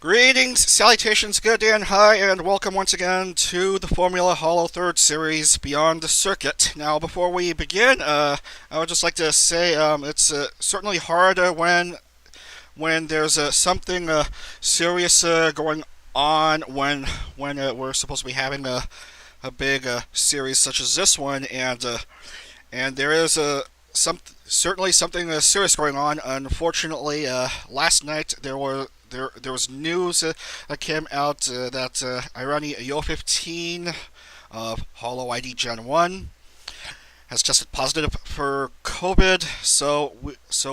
Greetings, salutations, good day, and hi, and welcome once again to the Formula Holo 3rd Series Beyond the Circuit. Now, before we begin, I would just like to say it's certainly hard when there's something serious going on when we're supposed to be having a big series such as this one, and there is certainly something serious going on. Unfortunately, last night there was news that came out that IRyS Yo15 of Holo ID Gen 1 has tested positive for COVID, so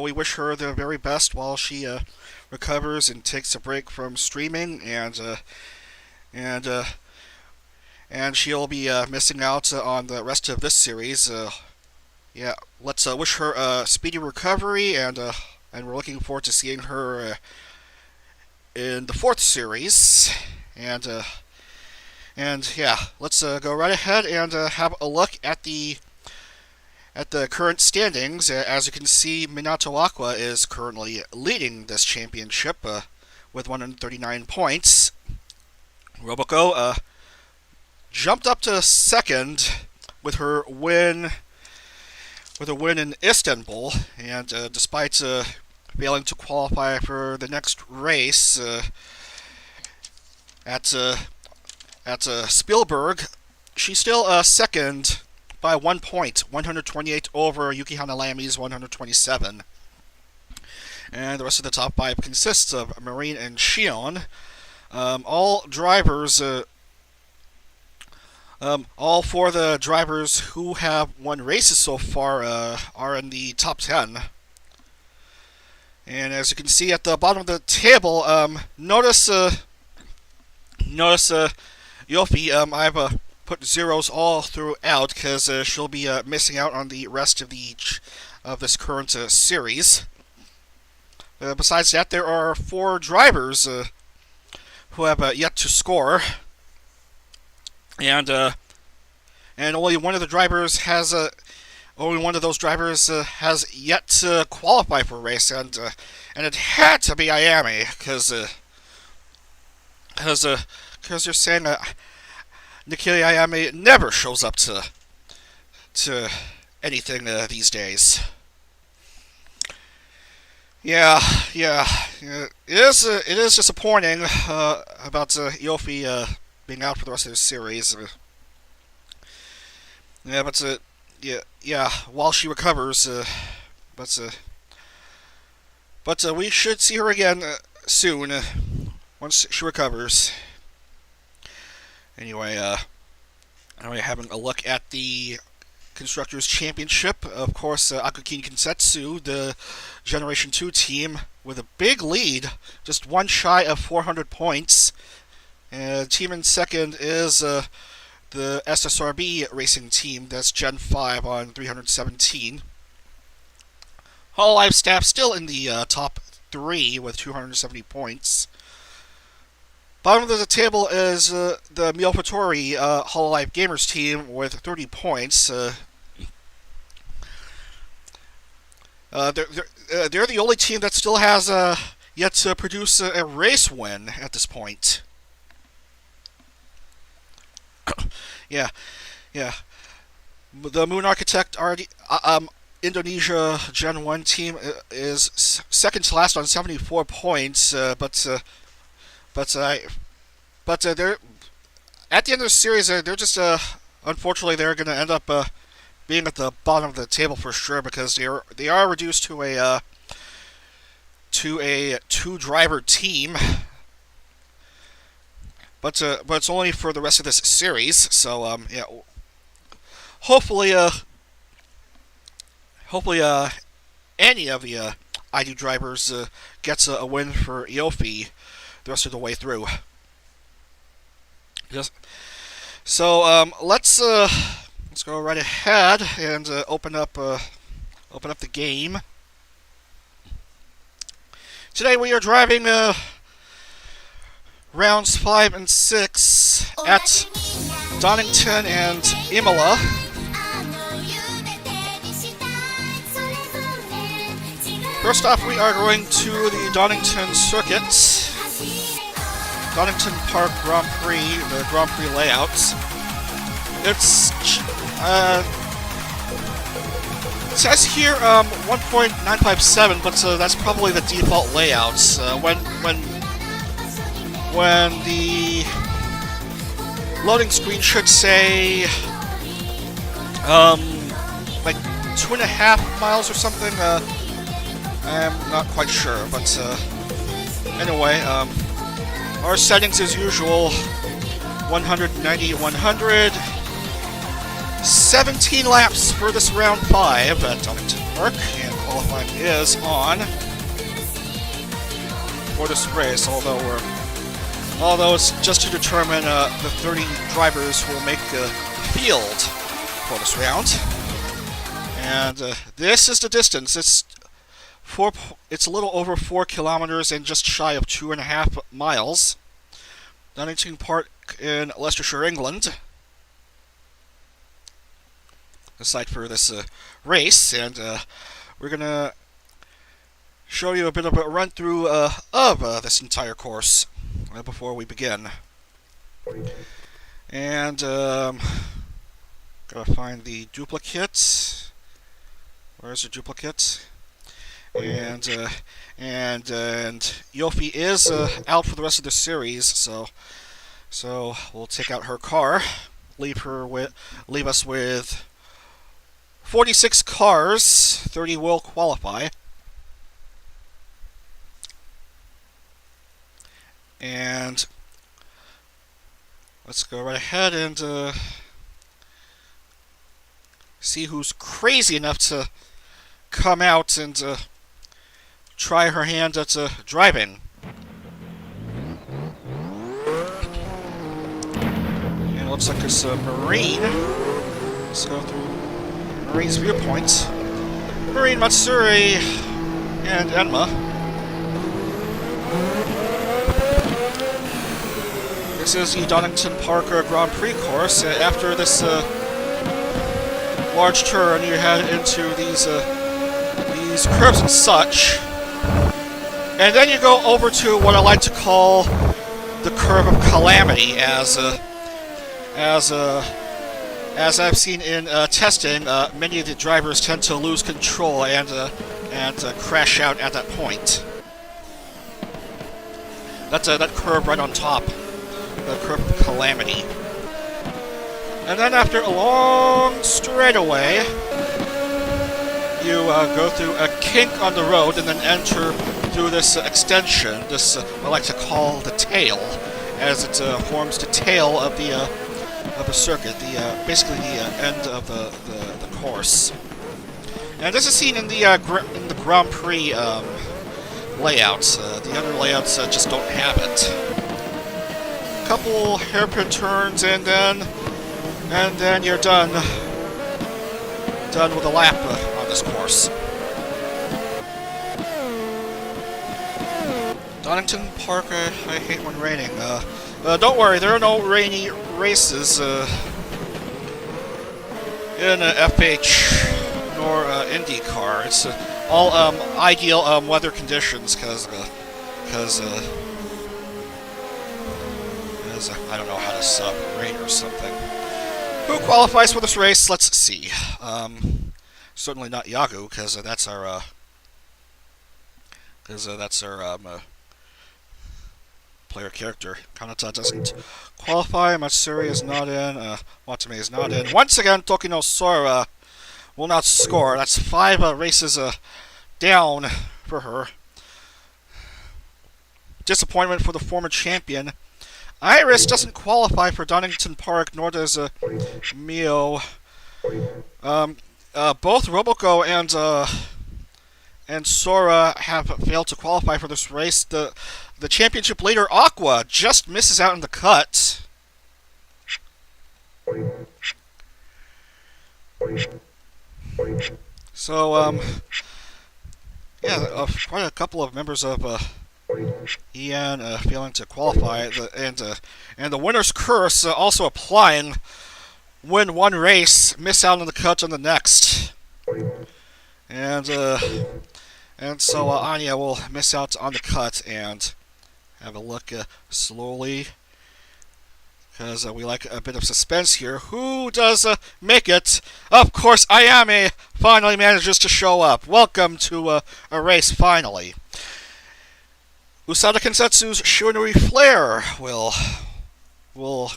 we wish her the very best while she recovers and takes a break from streaming, and she'll be missing out on the rest of this series. Yeah, let's wish her a speedy recovery, and we're looking forward to seeing her in the 4th series, and yeah, let's go right ahead and have a look at the current standings. As you can see, Minato Aqua is currently leading this championship with 139 points. Roboco jumped up to 2nd with her win in Istanbul, and despite failing to qualify for the next race at Spielberg, she's still 2nd by 1 point, 128 over Yuki Hanalami's 127. And the rest of the top 5 consists of Marine and Shion. All four of the drivers who have won races so far are in the top 10. And as you can see at the bottom of the table, notice Yofi, I've put zeros all throughout because she'll be missing out on the rest of this current series. Besides that, there are 4 drivers who have yet to score, and only one of the drivers has yet to qualify for a race, and it had to be Miami, because you're saying Nikili Miami never shows up to anything these days. Yeah, it is disappointing about Yofi being out for the rest of the series. Yeah, but while she recovers, but we should see her again soon once she recovers. Anyway, having a look at the Constructors Championship. Of course, Akukin Kensetsu, the Generation 2 team, with a big lead, just one shy of 400 points. Team in second is the SSRB racing team, that's Gen 5 on 317. Hololive staff still in the top 3 with 270 points. Bottom of the table is the Myofatori Hololive Gamers team with 30 points. They're the only team that still has yet to produce a race win at this point. Yeah. The Moon Architect Indonesia Gen 1 team is second to last on 74 points, but they're at the end of the series. They're just unfortunately they're going to end up being at the bottom of the table for sure, because they are reduced to a 2-driver team. But it's only for the rest of this series, so yeah. Hopefully any of the ID drivers gets a win for Yofi the rest of the way through. So let's go right ahead and open up the game. Today we are driving rounds 5 and 6 at Donington and Imola. First off, we are going to the Donington circuit. Donington Park Grand Prix, the Grand Prix layouts. It's it says here 1.957, but that's probably the default layouts. When the loading screen should say like 2.5 miles or something. I'm not quite sure, but anyway, our settings as usual: 190, 100. 17 laps for this round 5 at Donington Park, and qualifying is on for this race. Although it's just to determine the 30 drivers who will make the field for this round. And this is the distance. It's a little over 4 kilometers and just shy of 2.5 miles. Donington Park in Leicestershire, England. The site for this race, and we're gonna show you a bit of a run through of this entire course before we begin. And gotta find the duplicate. Where's the duplicate? And Yofi is out for the rest of the series, so we'll take out her car, leave us with 46 cars, 30 will qualify. And let's go right ahead and see who's crazy enough to come out and try her hand at driving. And it looks like it's a Marine. Let's go through Marine's viewpoint. Marine Matsuri and Enma. This is the Donington Park Grand Prix course. After this large turn, you head into these curves and such, and then you go over to what I like to call the curve of calamity, as I've seen in testing, many of the drivers tend to lose control and crash out at that point. That's that curve right on top, the curve of calamity. And then after a long straightaway, you go through a kink on the road and then enter through this extension, this I like to call the tail, as it forms the tail of the circuit, basically the end of the course. And this is seen in the Grand Prix layouts. The other layouts just don't have it. A couple hairpin turns, and then you're done with a lap on this course. Donington Park, I hate when raining. Don't worry, there are no rainy races in FH nor IndyCar. It's all ideal weather conditions, because I don't know how to sub rain or something. Who qualifies for this race? Let's see. Certainly not Yagu, because that's our player character. Kanata doesn't qualify. Matsuri is not in. Watame is not in. Once again, Tokino Sora will not score. That's 5 races down for her. Disappointment for the former champion. IRyS doesn't qualify for Donington Park, nor does Mio. Both Roboco and Sora have failed to qualify for this race. The championship leader, Aqua, just misses out in the cut. So, yeah, quite a couple of members of EN failing to qualify, and the winner's curse also applying. Win one race, miss out on the cut on the next, and so Anya will miss out on the cut and have a look slowly, because we like a bit of suspense here. Who does make it? Of course, IRyS finally manages to show up. Welcome to IRyS, finally. Akukin Kensetsu's Scuderia Flare will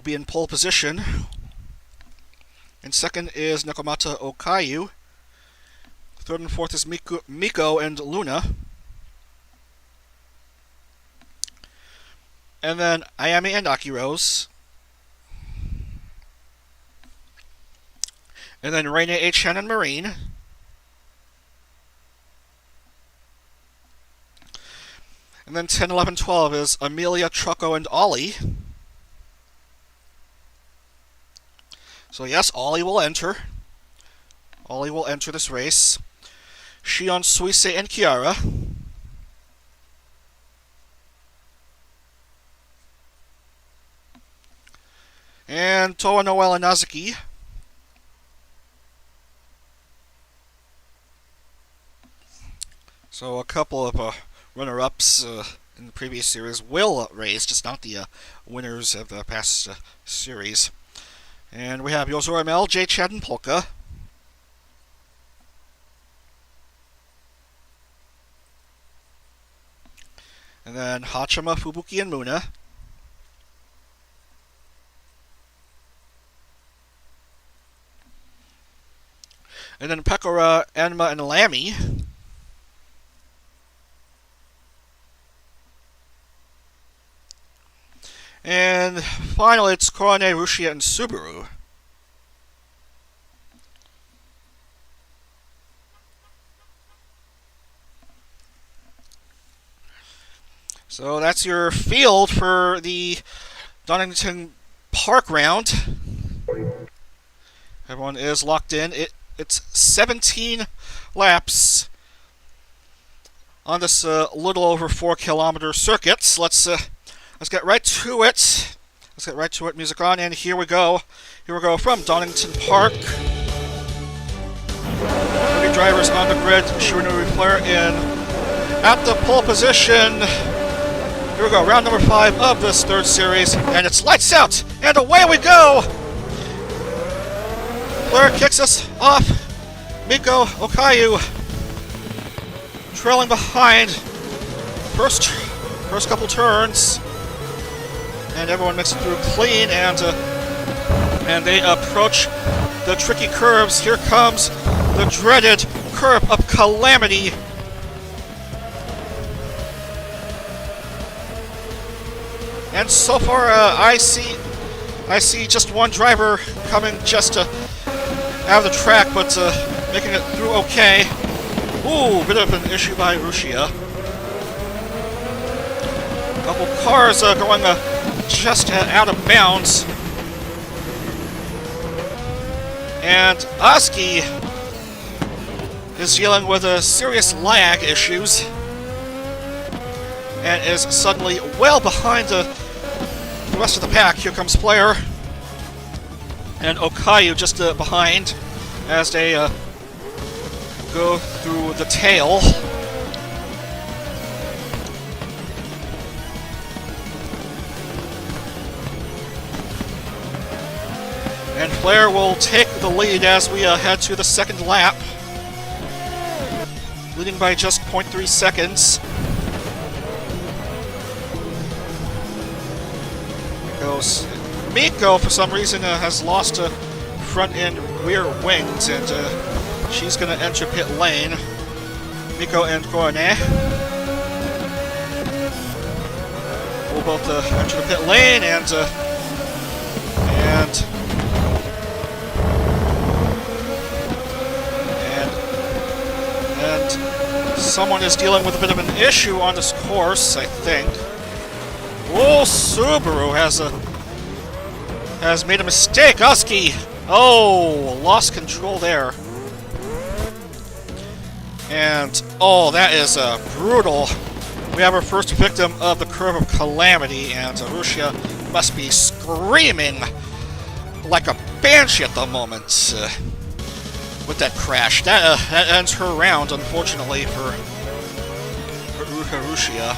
be in pole position. And second is Nakamata Okayu. Third and fourth is Miko and Luna. And then IRyS and IRyS. And then Reina H. and Marine. And then 10, 11, 12 is Amelia, Choco, and Ollie. So yes, Ollie will enter. Ollie will enter this race. Shion, Suise, and Kiara. And Toa, Noel, and Nazuki. So a couple of runner-ups in the previous series will race, just not the winners of the past series. And we have Yozora Mel, J. Chad, and Polka. And then Hachima, Fubuki, and Muna. And then Pekora, Enma, and Lamy. And finally, it's Korone, Rushia, and Subaru. So that's your field for the Donington Park round. Everyone is locked in. It's 17 laps on this little over 4 kilometer circuit. Let's get right to it. Let's get right to it. Music on, and here we go. Here we go from Donington Park. 30 drivers on the grid. Scuderia Flare in at the pole position. Here we go, round number 5 of this third series, and it's lights out, and away we go! Flare kicks us off. Miko Okayu trailing behind. First couple turns, and everyone makes it through clean, and they approach the tricky curves. Here comes the dreaded curve of Calamity. And so far, I see just one driver coming just out of the track, but making it through okay. Ooh, bit of an issue by Rushia. A couple cars going just out of bounds. And Oski is dealing with serious lag issues and is suddenly well behind the rest of the pack. Here comes Flare and Okayu just behind as they go through the tail. And Flare will take the lead as we head to the second lap, leading by just 0.3 seconds. Miko, for some reason, has lost front and rear wings, and she's going to enter pit lane. Miko and Korone will both enter the pit lane, and someone is dealing with a bit of an issue on this course, I think. Oh, Subaru has made a mistake. Oski! Oh, lost control there. And, oh, that is brutal. We have our first victim of the curve of Calamity, and Rushia must be screaming like a banshee at the moment with that crash. That ends her round, unfortunately, for Ruharushia.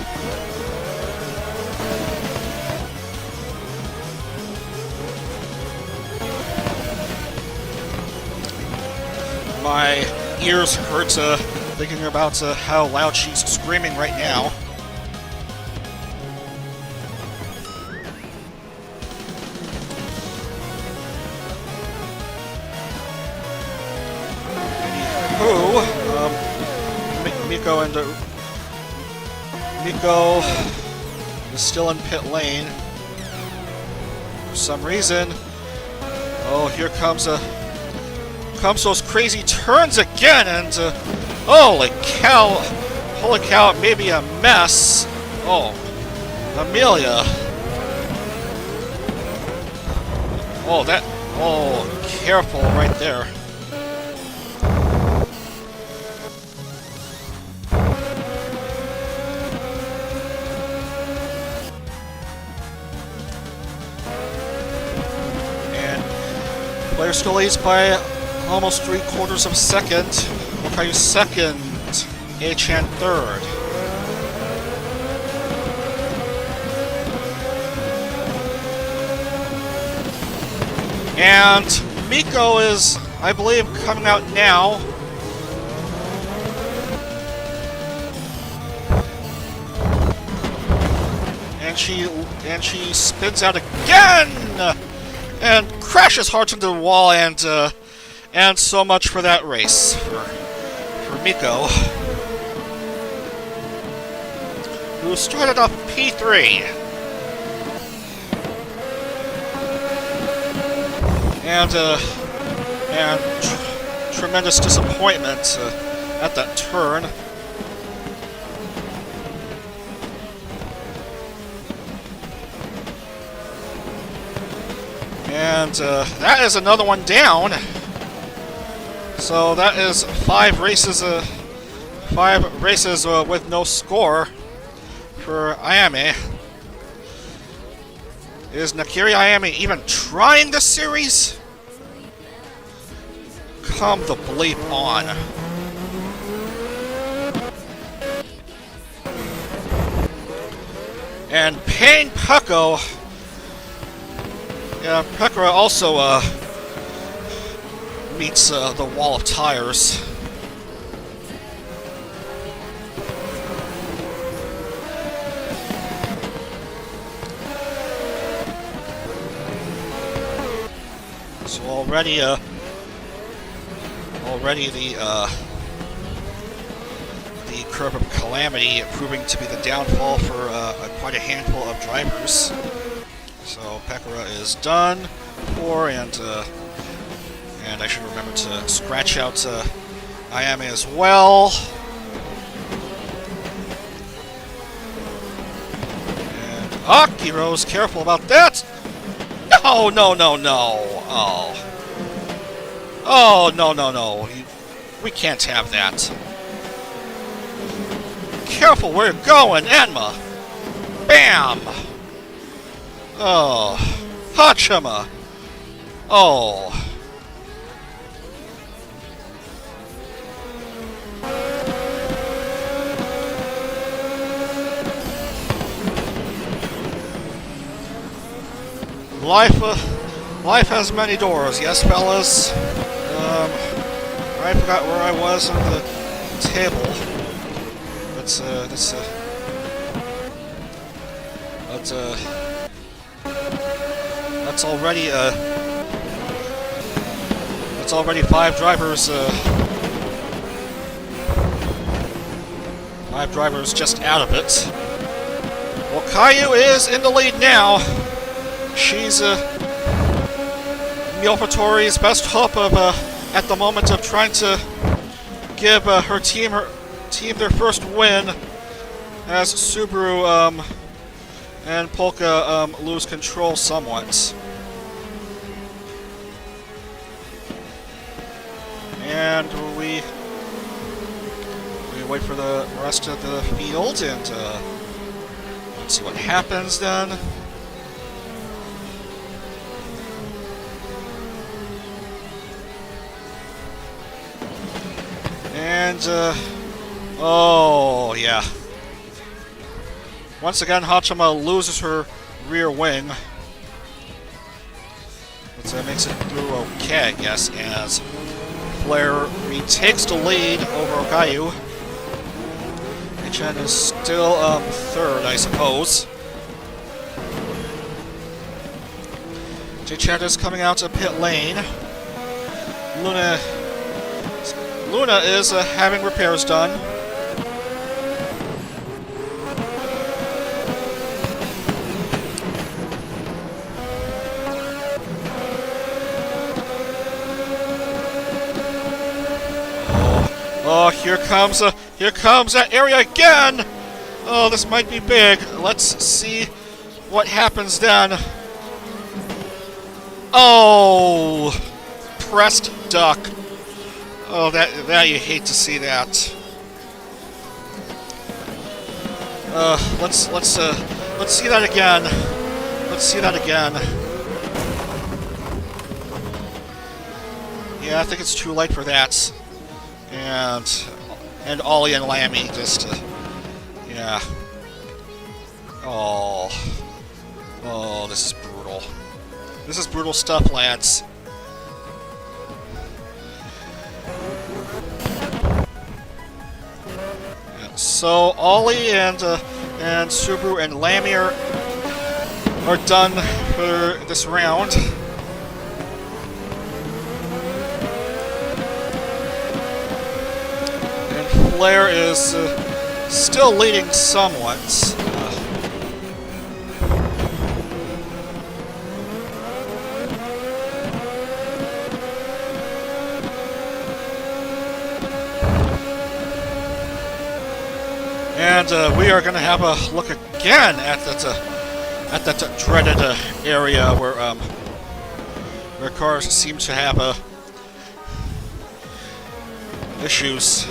My ears hurt thinking about how loud she's screaming right now. Miko is still in pit lane for some reason. Oh, here comes those crazy turns again, and holy cow, it may be a mess. Oh, Amelia. Oh, careful right there. Player still leads by almost 3/4 of a second. Okayu second, Achan third. And Miko is, I believe, coming out now. And she spins out again! And crashes hard into the wall, and so much for that race for Miko, who started off P3, and tremendous disappointment at that turn. And that is another one down. So that is 5 races with no score for Ayame. Is Nakiri Ayame even trying this series? Come the bleep on. And Pain Pucko. Yeah, Pekara also meets the wall of tires. So already the curve of calamity proving to be the downfall for quite a handful of drivers. So Pekara is done for, and I should remember to scratch out Ayame as well. And Akiro's careful about that. No, no, no, no. Oh, no, no, no. We can't have that. Careful where you're going, Enma. Bam. Oh, Hachima! Oh. Life has many doors, yes, fellas? I forgot where I was on the table. That's already 5 drivers. 5 drivers just out of it. Well, Caillou is in the lead now. She's Myofatori's best hope of at the moment of trying to give her team their first win, as Subaru and Polka lose control somewhat. And we wait for the rest of the field, and let's see what happens then. And oh yeah, Once again, Hachima loses her rear wing. But makes it through okay, I guess, as Flare retakes the lead over Okayu. Chen is still third, I suppose. J-Chan is coming out to pit lane. Luna is having repairs done. Oh, here comes that area again! Oh, this might be big. Let's see what happens then. Oh! Pressed duck. Oh, that you hate to see that. Let's see that again. Let's see that again. Yeah, I think it's too late for that. And Ollie and Lammy just, yeah. Oh, this is brutal. This is brutal stuff, lads. Yeah, so Ollie and Subaru and Lammy are done for this round. Flare is still leading somewhat. And we are going to have a look again at that dreaded area where cars seem to have issues.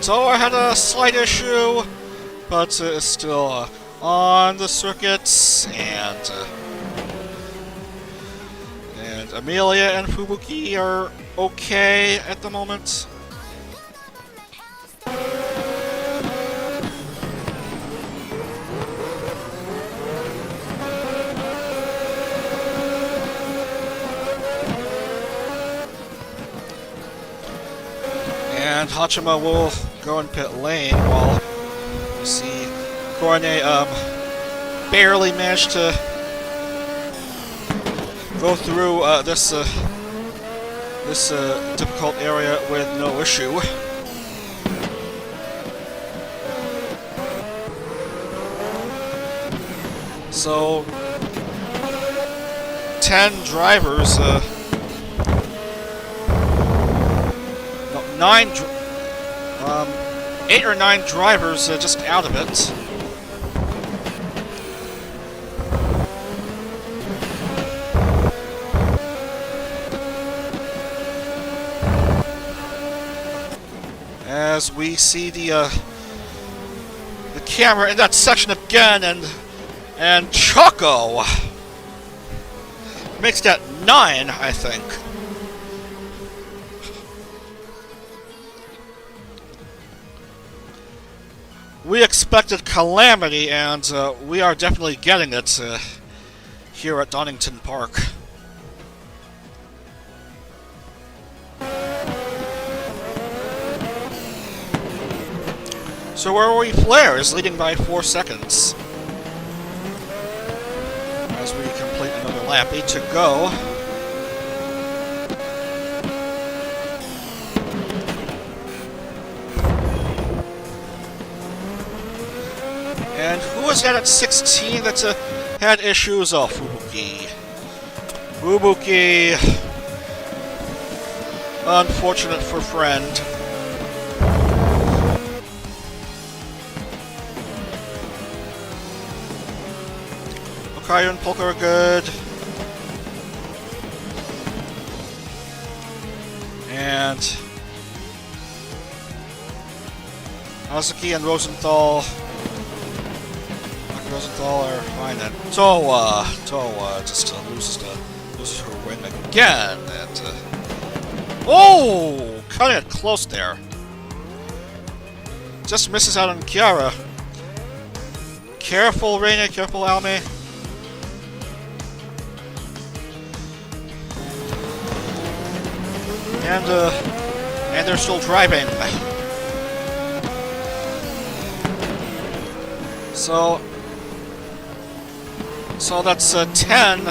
So I had a slight issue, but it's still on the circuits, and Amelia and Fubuki are okay at the moment. And Hachima will go in pit lane while you see Korone barely managed to go through this difficult area with no issue. So 10 drivers, 8 or 9 drivers just out of it. As we see the camera in that section again, and Choco makes that 9, I think. We expected calamity, and we are definitely getting it here at Donington Park. So where are we? Flare is leading by 4 seconds. As we complete another lap, 8 to go. And who was that at 16 that had issues? Oh, Fubuki. Fubuki. Unfortunate for friend. Okayu and Polka are good. And Azuki and Rosenthal Rosenthal are fine then. Towa just loses her wing again. And, oh! Cutting it close there. Just misses out on Kiara. Careful, Reina. Careful, Alme. And they're still driving. So that's 10.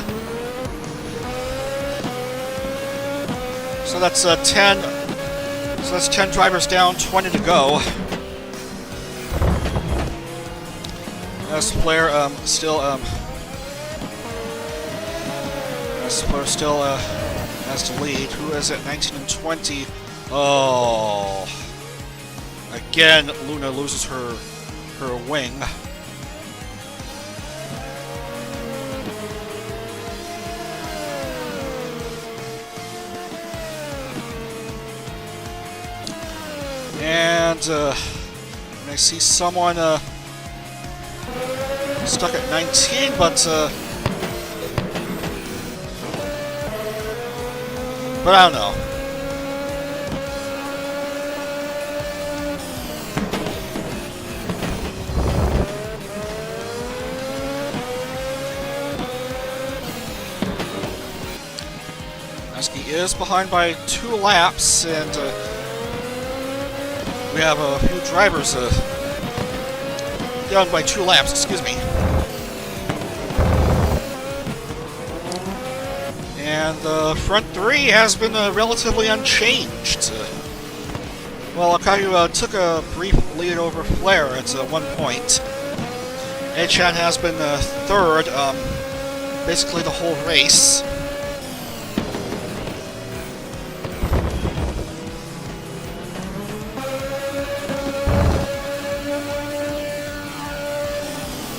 So that's 10. So that's 10 drivers down, 20 to go. As Flair still has to lead. Who is it? 19 and 20. Oh, again, Luna loses her wing. And I see someone stuck at 19, but I don't know. Aski is behind by 2 laps, and we have a few drivers down by 2 laps, excuse me. And the front 3 has been relatively unchanged. Well, Akayu took a brief lead over Flair at one point. Echan has been 3rd, basically the whole race.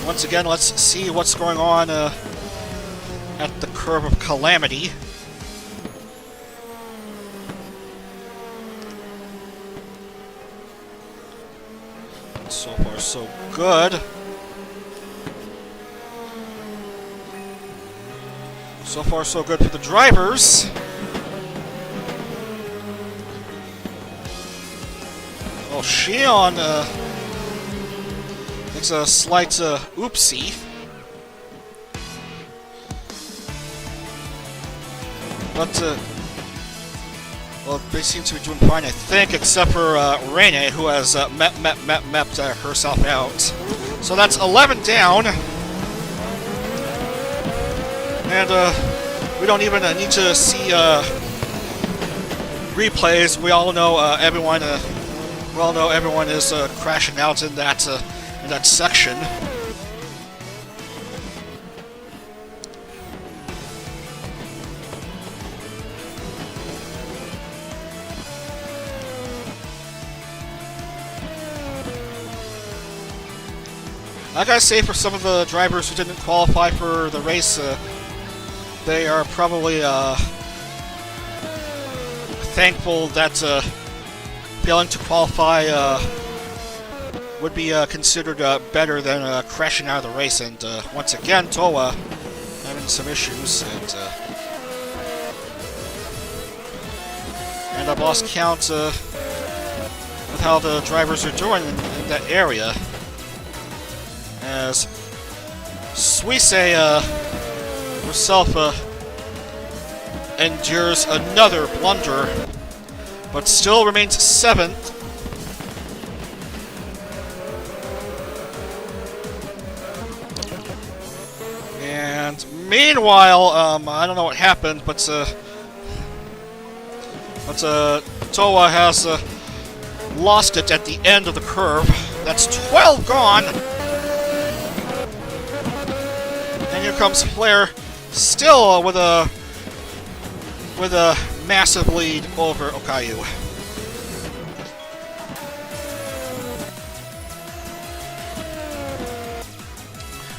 Once again, let's see what's going on at the curve of Calamity. So far, so good. So far, so good for the drivers. Well, Shion makes a slight oopsie. But, well, they seem to be doing fine, I think, except for Reine, who has mapped herself out. So that's 11 down. And we don't even need to see replays. We all know everyone is crashing out in that section. I gotta say, for some of the drivers who didn't qualify for the race, they are probably thankful that failing to qualify would be considered better than crashing out of the race. And once again, Towa having some issues, and I've lost count with how the drivers are doing in that area. As Suisse herself endures another blunder, but still remains 7th. And meanwhile, I don't know what happened, but Towa has lost it at the end of the curve. That's 12 gone. And here comes Flair, still with a massive lead over Okayu.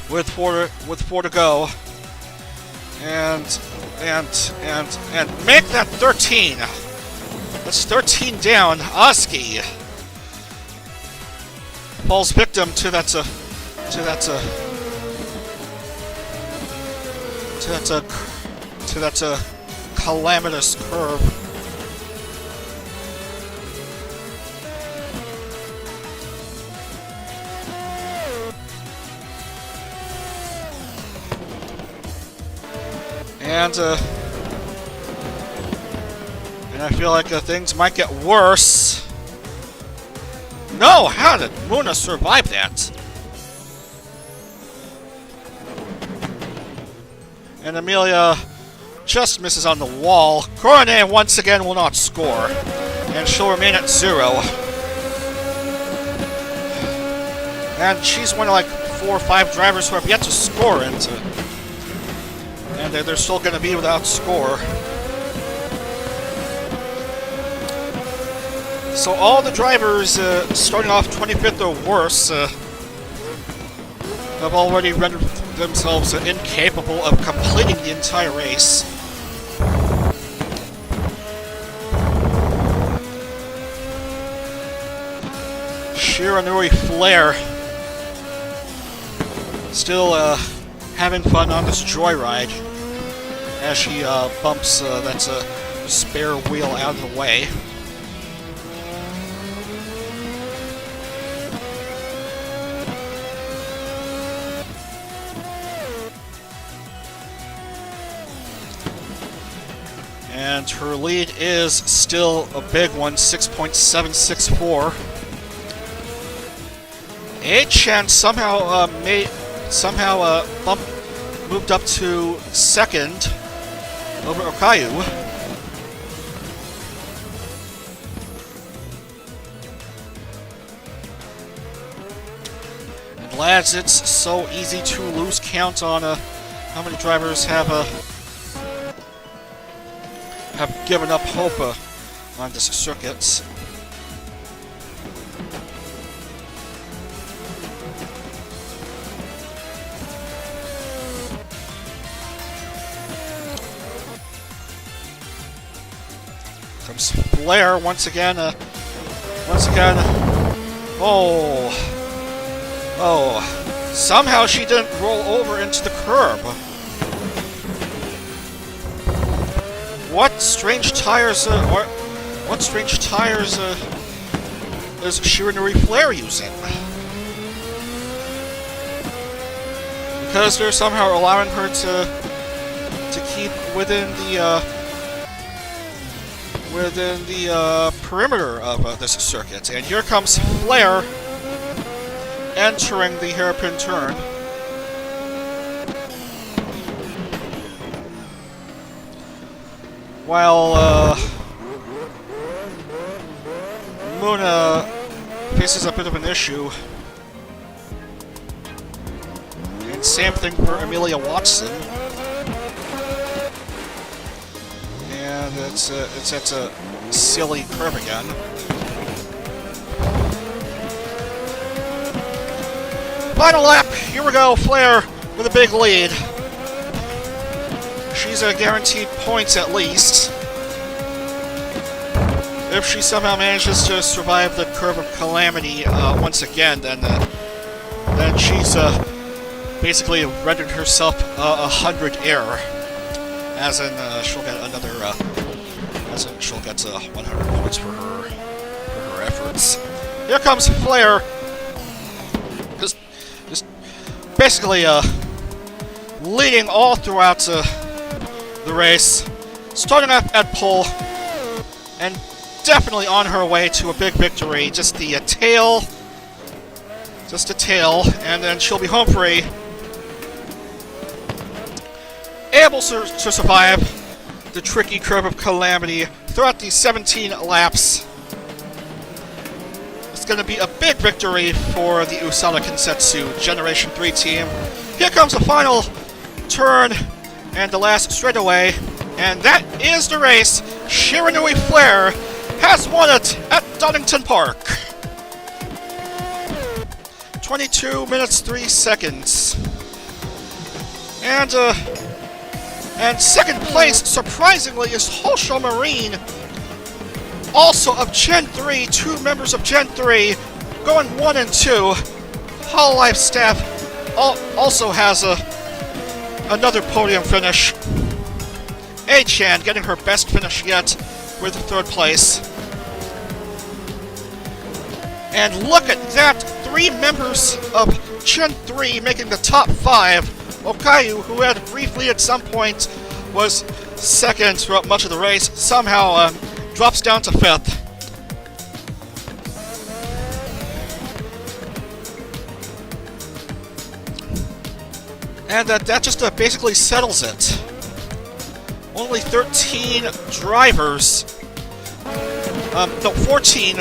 With four to go, and make that 13. That's 13 down. Oski falls victim to that to that calamitous curve. And I feel like things might get worse. No! How did Muna survive that? And Amelia just misses on the wall. Coronet once again will not score. And she'll remain at 0. And she's one of like 4 or 5 drivers who have yet to score, and they're still going to be without score. So all the drivers starting off 25th or worse have already rendered themselves incapable of completing the entire race. Shiranui Flare still having fun on this joyride as she bumps that spare wheel out of the way. And her lead is still a big one, 6.764. A-Chan somehow moved up to second over Okayu. And lads, it's so easy to lose count on how many drivers have given up hope on this circuit. Comes Flair once again. Oh! Somehow she didn't roll over into the curb. What strange tires is Shiranui Flare using? Because they're somehow allowing her to keep within the perimeter of this circuit. And here comes Flare entering the hairpin turn. While Muna faces a bit of an issue. And same thing for Amelia Watson. And it's at a silly curve again. Final lap! Here we go, Flair with a big lead. She's guaranteed points at least. If she somehow manages to survive the curve of calamity once again, then she's basically rendered herself 100 error. As in, she'll get another. As in, she'll get 100 points for her efforts. Here comes Flair. Just basically leading all throughout the race, starting up at pole, and definitely on her way to a big victory. Just a tail, and then she'll be home free, able to survive the tricky curve of calamity throughout these 17 laps. It's going to be a big victory for the Akukin Kensetsu Generation 3 team. Here comes the final turn and the last straightaway, and that is the race. Shiranui Flare has won it at Donington Park. 22 minutes 3 seconds. And second place, surprisingly, is Hosho Marine, also of Gen 3, 2 members of Gen 3, going 1 and 2. Hololive staff also has Another podium finish. A-chan getting her best finish yet with third place. And look at that! 3 members of Gen 3 making the top 5. Okayu, who had briefly at some point was second throughout much of the race, somehow drops down to 5th. And that just basically settles it. Only 13 drivers, no, 14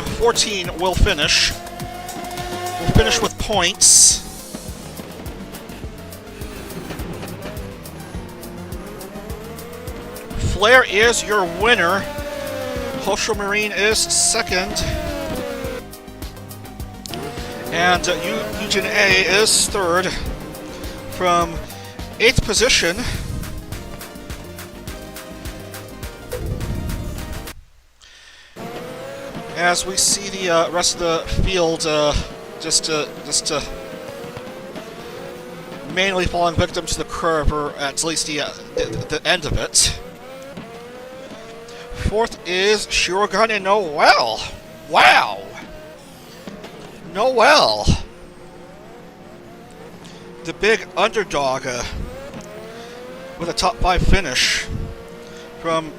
will finish. Will finish with points. Flair is your winner. Hosho Marine is second. And Eugen A is third. From 8th position, as we see the rest of the field just mainly falling victim to the curve, or at least the end of it. 4th is Shirogane Noel. Wow! Noel! The big underdog with a top 5 finish from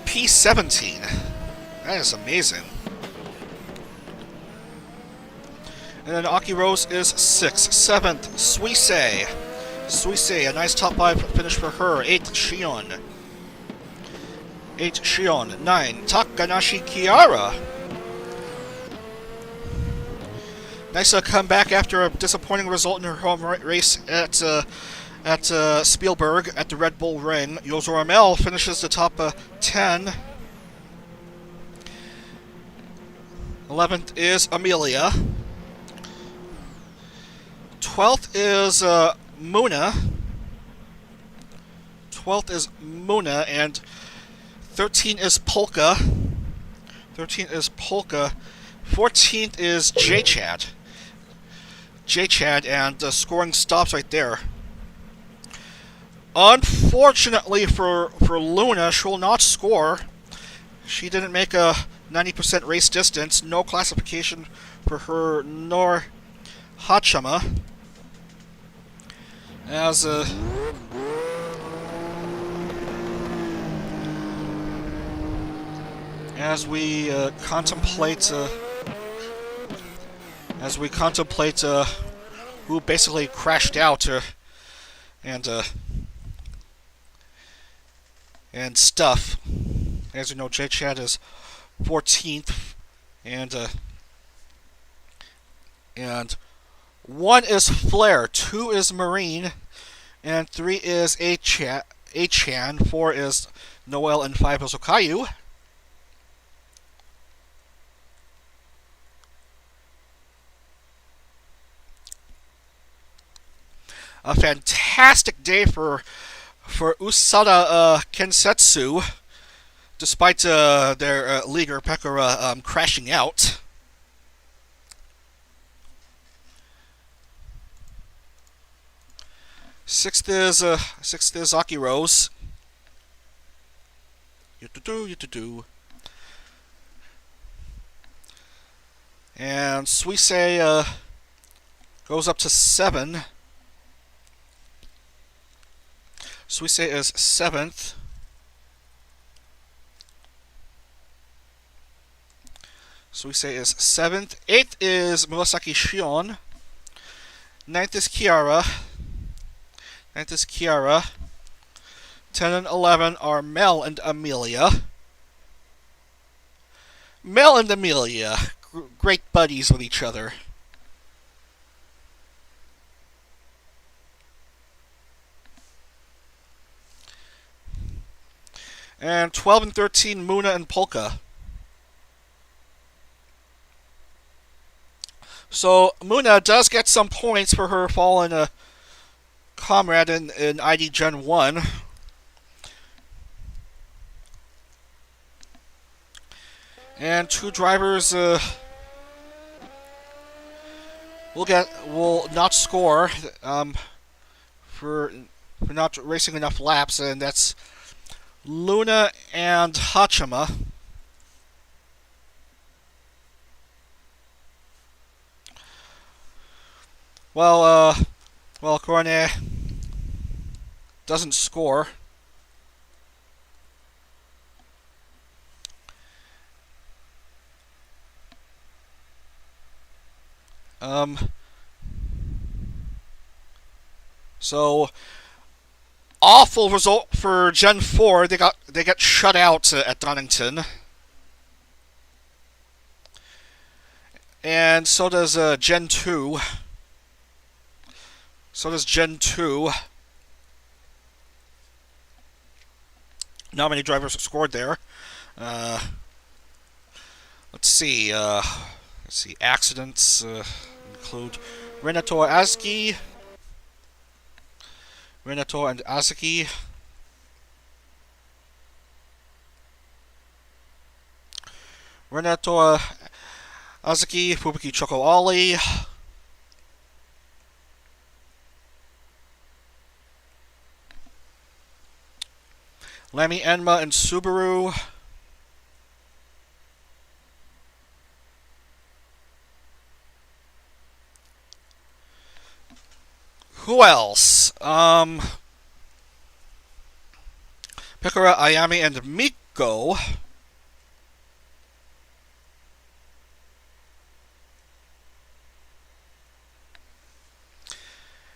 P17. That is amazing. And then IRyS is 6th. 7th, Suisei. Suisei, a nice top 5 finish for her. 8th, Shion. 8th, Shion. 9, Takanashi Kiara. Nice comeback after a disappointing result in her home race at Spielberg at the Red Bull Ring. Yozora Mel finishes the top 10. 11th is Amelia. 12th is Muna. 12th is Muna, and 13 is Polka. 13 is Polka. 14th is J-Chad. J-Chad, and scoring stops right there. Unfortunately for Luna, she will not score. She didn't make a 90% race distance. No classification for her nor Hachama. As we contemplate who basically crashed out and stuff. As you know, J-Chad is 14th, and 1 is Flair, 2 is Marine, and 3 is A-Chan, 4 is Noel, and 5 is Okayu. A fantastic day for Usada Kensetsu, despite their leader Pekora crashing out. Sixth is IRyS. And Suisei goes up to 7. Suisei is 7th. Suisei is 7th. 8th is Murasaki Shion. 9th is Kiara. 9th is Kiara. 10 and 11 are Mel and Amelia. Mel and Amelia, great buddies with each other. And 12 and 13, Muna and Polka. So Muna does get some points for her fallen comrade in ID Gen 1. And 2 drivers will not score for for not racing enough laps, and that's Luna and Hachima. Well, Cornet doesn't score. So awful result for Gen 4. They get shut out at Donington. And so does Gen 2. So does Gen 2. Not many drivers scored there. Let's see. Accidents include Renato and Azuki. Renato, Azuki, Fubuki Choco Ali. Lamy Enma and Subaru. Who else? Picora, Ayami, and Miko.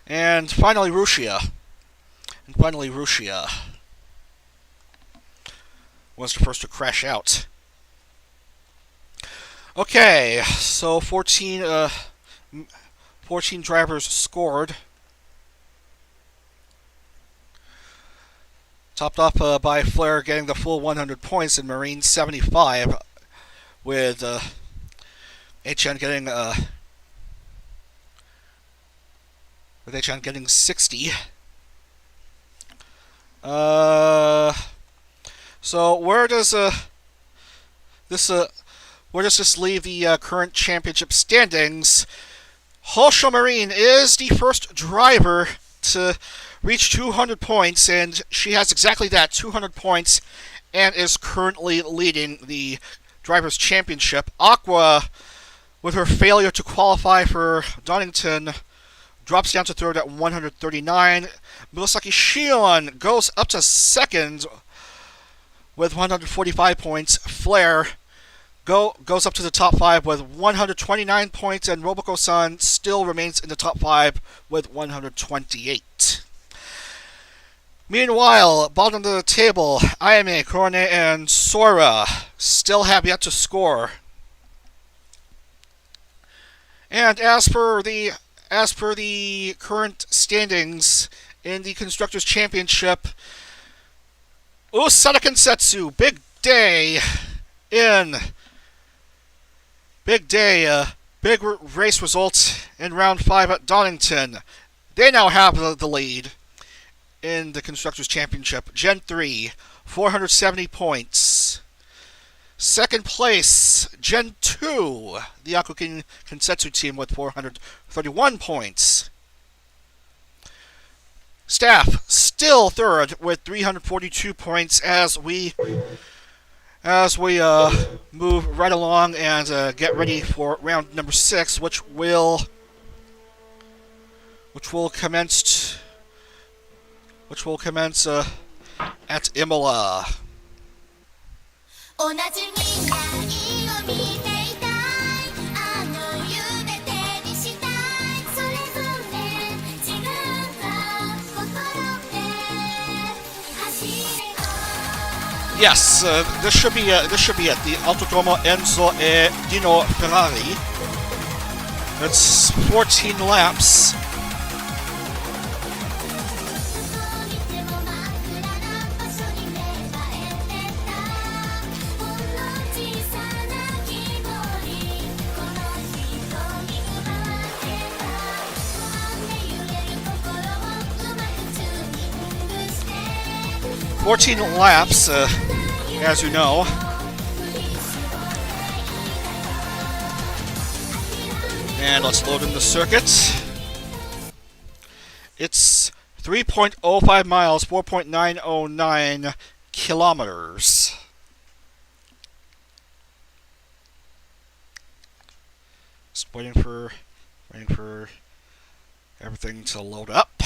And finally, Rushia. Was the first to crash out. Okay, so 14 drivers scored. Topped off by Flair getting the full 100 points and Marine 75, with HN getting 60. So where does this leave the current championship standings? Hosho Marine is the first driver to reach 200 points, and she has exactly that, 200 points, and is currently leading the Drivers' Championship. Aqua, with her failure to qualify for Donington, drops down to third at 139. Murasaki Shion goes up to second with 145 points. Flair goes up to the top 5 with 129 points, and Roboco-san still remains in the top 5 with 128. Meanwhile, bottom of the table, Ayame, Korone, and Sora still have yet to score. And as per the current standings in the Constructors' Championship, Usada Kensetsu, big race result in round 5 at Donington. They now have the lead in the Constructors' Championship. Gen 3, 470 points. Second place, Gen 2, the Akukin Kensetsu team with 431 points. Staff, still third with 342 points as we move right along and get ready for round number 6, which will commence at Imola. Yes, this should be it. The Autodromo Enzo e Dino Ferrari. It's 14 laps. As you know. And let's load in the circuit. It's 3.05 miles, 4.909 kilometers. Just waiting for everything to load up.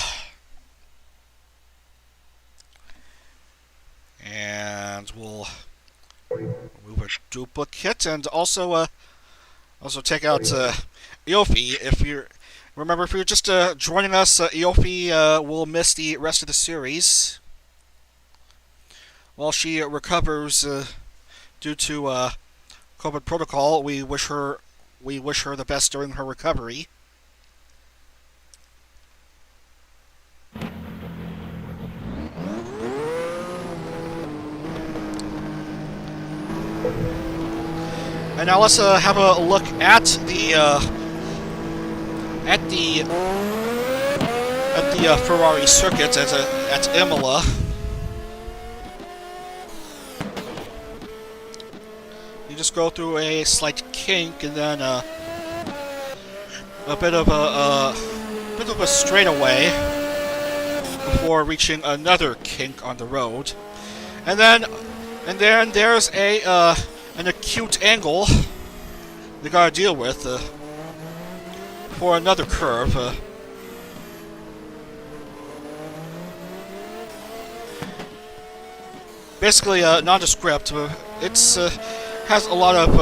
And we'll move a duplicate and also take out Eofi. If you're just joining us, Eofi will miss the rest of the series while she recovers due to COVID protocol. We wish her the best during her recovery. And now let's have a look at the Ferrari circuit at Imola. You just go through a slight kink and then a bit of a straightaway before reaching another kink on the road, and then there's an acute angle they gotta deal with for another curve. Basically nondescript. It's has a lot of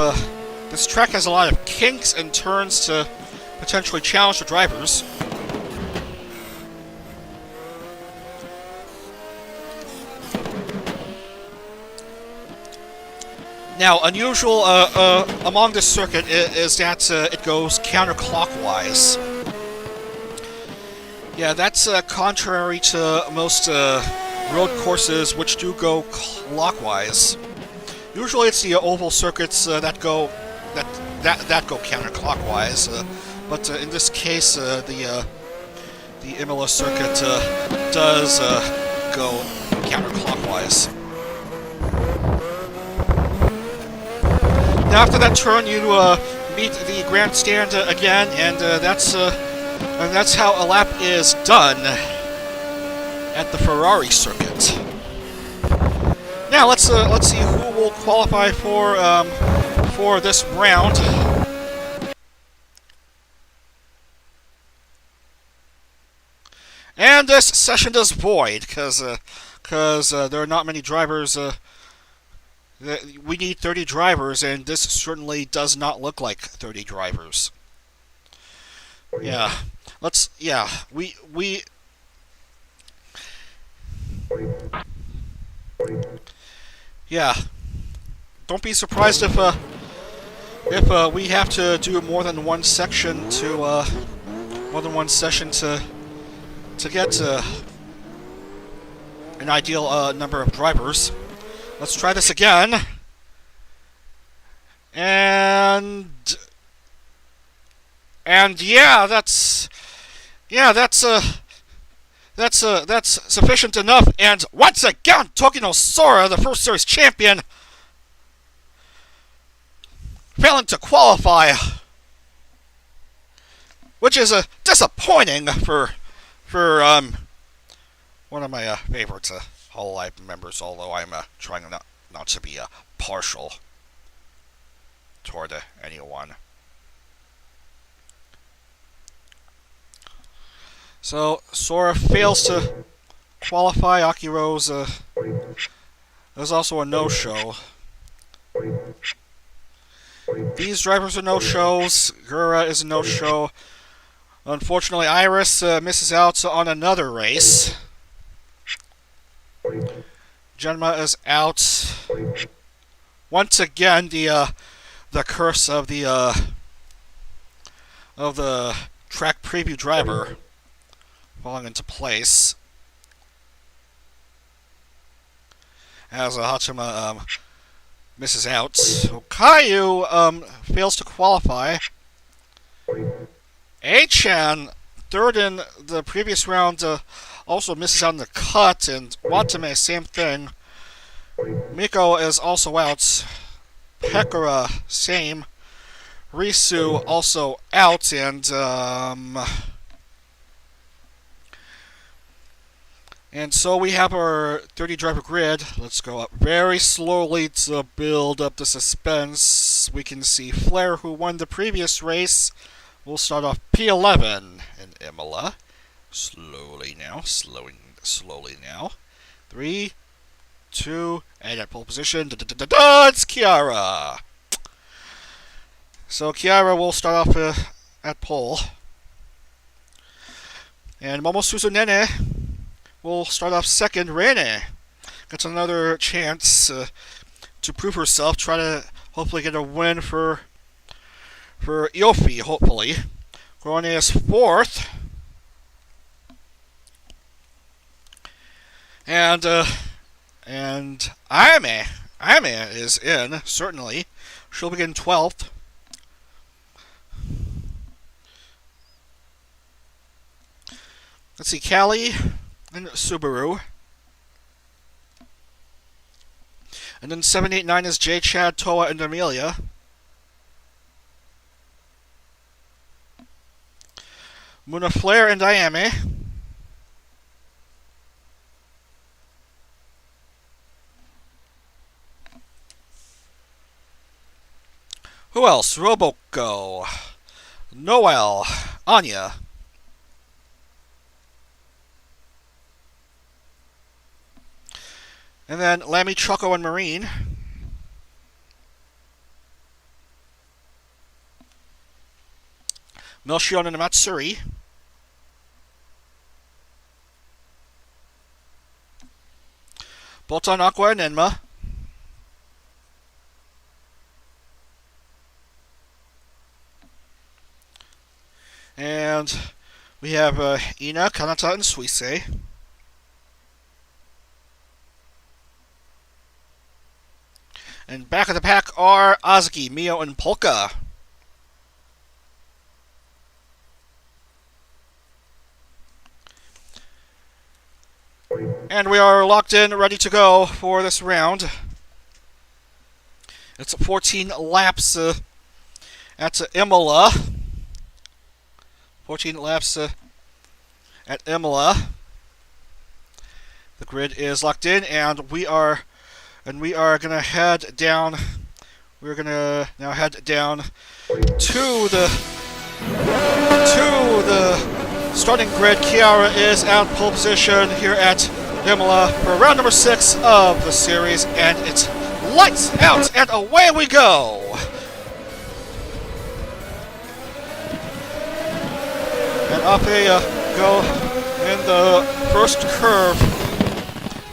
this track has a lot of kinks and turns to potentially challenge the drivers. Now, unusual among this circuit is that it goes counterclockwise. Yeah, that's contrary to most road courses which do go clockwise. Usually, it's the oval circuits that go counterclockwise, but in this case, the Imola circuit does go counterclockwise. Now, after that turn, you meet the grandstand again, and that's how a lap is done at the Ferrari circuit. Now let's see who will qualify for this round. And this session is void because there are not many drivers. We need 30 drivers, and this certainly does not look like 30 drivers. Yeah, we. Yeah, don't be surprised if we have to do more than one section to get an ideal number of drivers. Let's try this again. And yeah, that's sufficient enough. And once again, Tokino Sora, the first series champion, failing to qualify, which is disappointing for one of my favorite Hololive members. Although I'm trying not to be partial toward anyone. So Sora fails to qualify. Akiro's there's also a no-show. These drivers are no-shows. Gura is a no-show. Unfortunately, IRyS misses out on another race. Genma is out. Once again, the curse of the track preview driver falling into place, as Hachima misses out. Okayu fails to qualify. A-chan, third in the previous round, also misses out in the cut, and Watame, same thing. Miko is also out. Pekara, same. Risu also out, and And so we have our 30 driver grid. Let's go up very slowly to build up the suspense. We can see Flair, who won the previous race. We'll start off P11 in Imola. Slowly now, slowly now. 3, 2, and at pole position. It's Kiara. So Kiara will start off at pole. And Momosuzu Nene will start off second. Rene gets another chance to prove herself. Try to hopefully get a win for Yofi, hopefully. Grone is fourth. And Ayame is in, certainly. She'll begin 12th. Let's see, Callie and Subaru. And then 789 is J, Chad, Toa, and Amelia. Muna Flair and Ayame. Who else? Roboco. Noel. Anya. And then Lammy, Choco, and Marine. Melchion and Matsuri. Bolton, Aqua, and Enma. And we have Ina, Kanata, and Suise. And back of the pack are Azuki, Mio, and Polka. And we are locked in, ready to go for this round. It's 14 laps at Imola. 14 laps at Imola. The grid is locked in, and we are gonna head down. We're gonna now head down to the starting grid. Kiara is at pole position here at Imola for round number 6 of the series, and it's lights out, and away we go. And up they go in the first curve.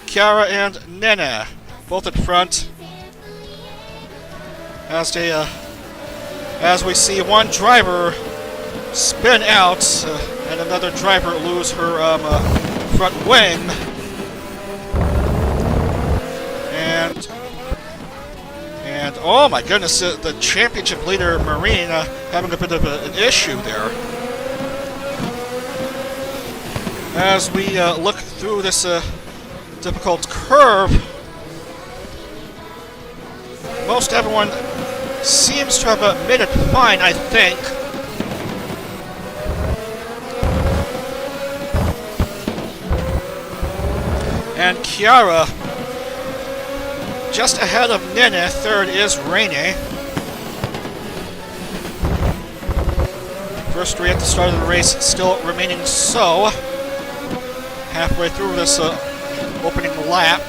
Kiara and Nene both at front, as we see one driver spin out and another driver lose her front wing, and oh my goodness, the championship leader Marine having a bit of an issue there. As we look through this difficult curve, most everyone seems to have made it fine, I think. And Kiara, just ahead of Nene. Third is Rene. First three at the start of the race still remaining so. Halfway through this opening lap.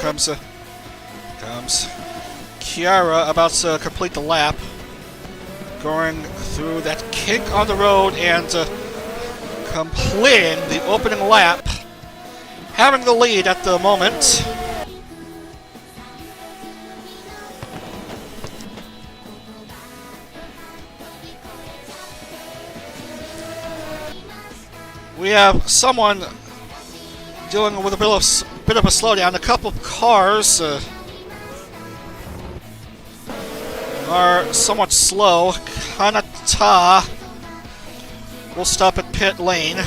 Comes Kiara, about to complete the lap, going through that kink on the road and completing the opening lap, having the lead at the moment. We have someone dealing with a bit of a slowdown. A couple of cars are somewhat slow. Kanata will stop at pit lane.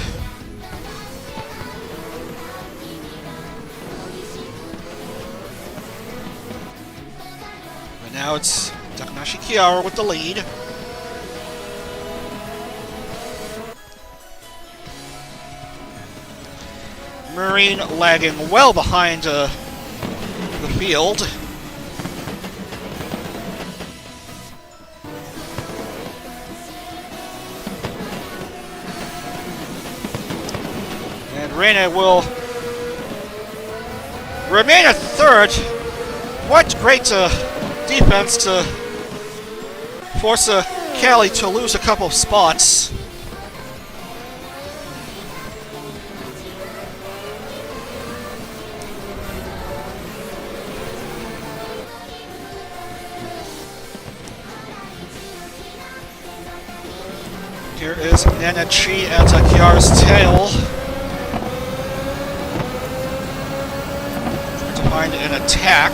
Now it's Takanashi Kiara with the lead. Marine lagging well behind the field. And Reina will remain at third. What great defense to force Cali to lose a couple of spots. Here is Nanachi at Kiara's tail. Trying to find an attack.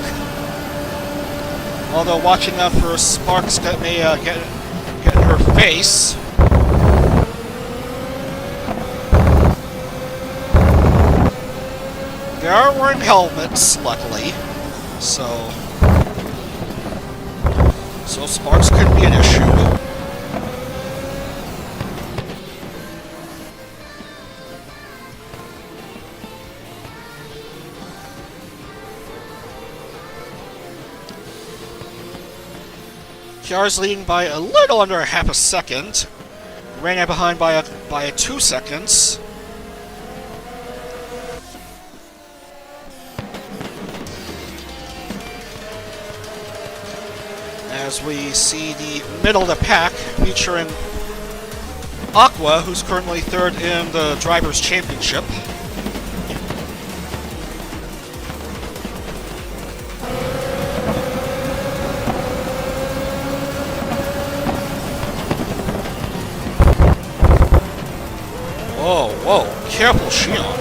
Although watching out for sparks that may get in her face. They are wearing helmets, luckily, so sparks could be an issue. Kiara's leading by a little under half a second. Reina behind by 2 seconds. As we see the middle of the pack featuring Aqua, who's currently third in the Drivers' Championship. Whoa, careful, Shion.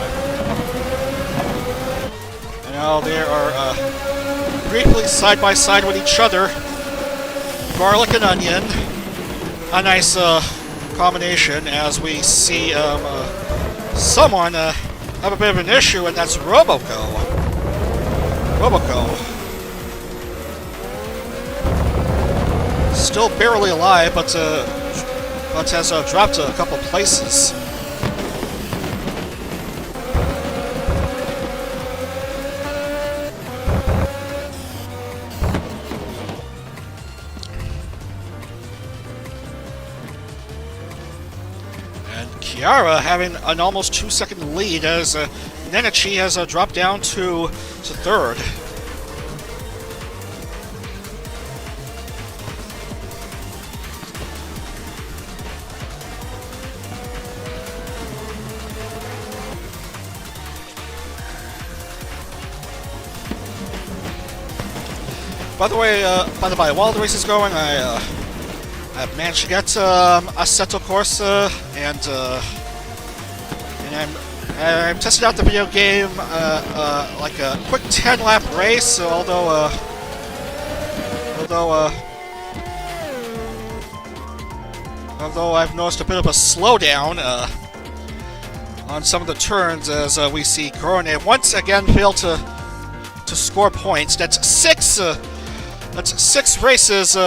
And now they are briefly side by side with each other. Garlic and onion. A nice combination as we see someone have a bit of an issue, and that's Roboco. Still barely alive, but has dropped a couple places. Kiara having an almost 2-second lead as Nanachi has dropped down to third. By the way, while the race is going, I've managed to get Assetto Corsa, and I'm testing out the video game like a quick 10-lap race. Although I've noticed a bit of a slowdown on some of the turns, as we see Korone once again fail to score points. That's six races.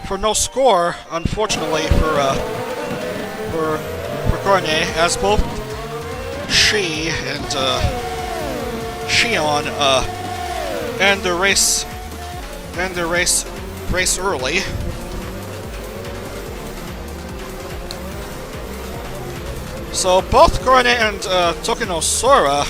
For no score, unfortunately, for Korone, as both she and Shion end the race early. So both Korone and Tokino Sora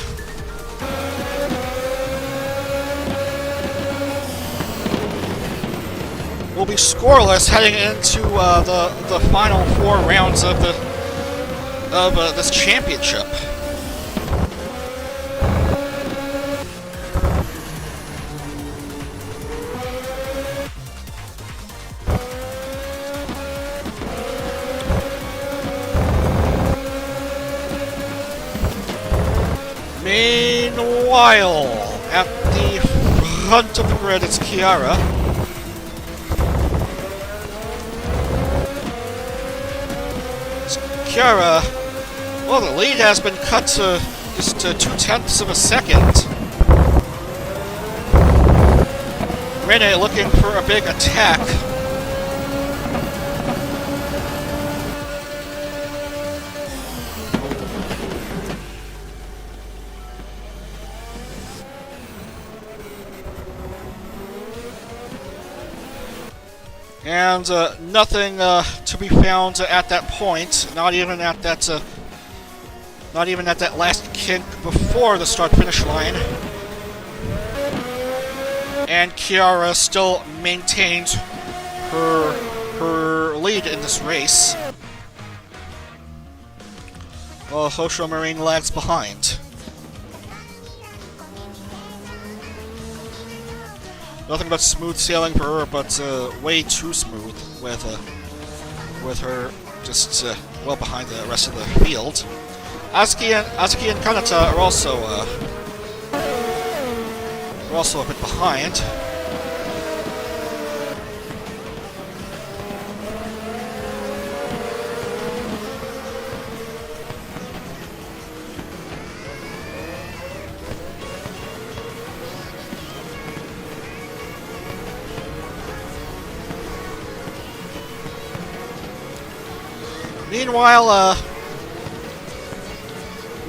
will be scoreless heading into the final 4 rounds of this championship. Meanwhile, at the front of the grid, it's Kiara. Kiara, well, the lead has been cut to just 0.2 of a second. Rene looking for a big attack. And nothing to be found at that point. Not even at that last kink before the start-finish line. And Kiara still maintains her lead in this race, while Hosho Marine lags behind. Nothing but smooth sailing for her, but way too smooth with her just well behind the rest of the field. Azuki and Kanata are also a bit behind.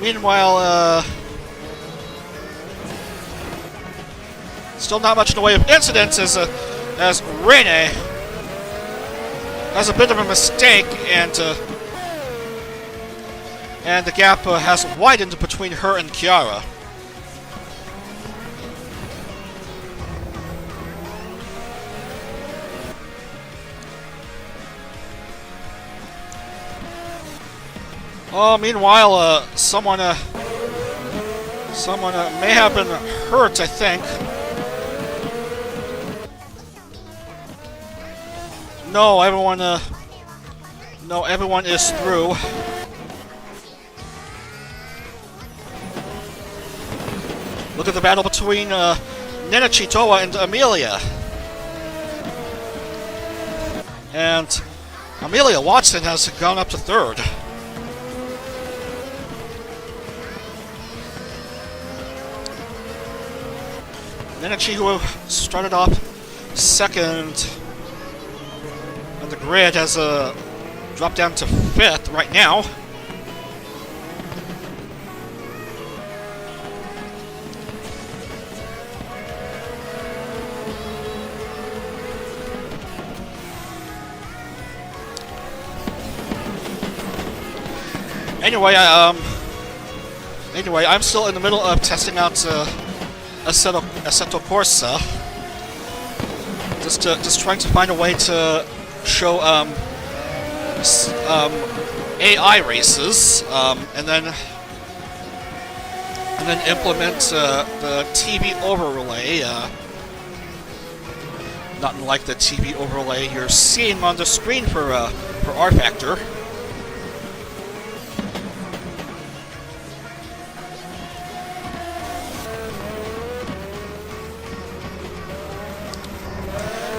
Meanwhile, still not much in the way of incidents as Rene has a bit of a mistake, and the gap has widened between her and Kiara. Oh, meanwhile, someone may have been hurt, I think. No, everyone is through. Look at the battle between Nenachi, Toa, and Amelia. And Amelia Watson has gone up to third. Nenachi, who started off second on the grid, has dropped down to fifth right now. Anyway, I'm still in the middle of testing out Assetto Corsa. Just trying to find a way to show AI races, and then implement the TV overlay. Not unlike the TV overlay you're seeing on the screen for R Factor.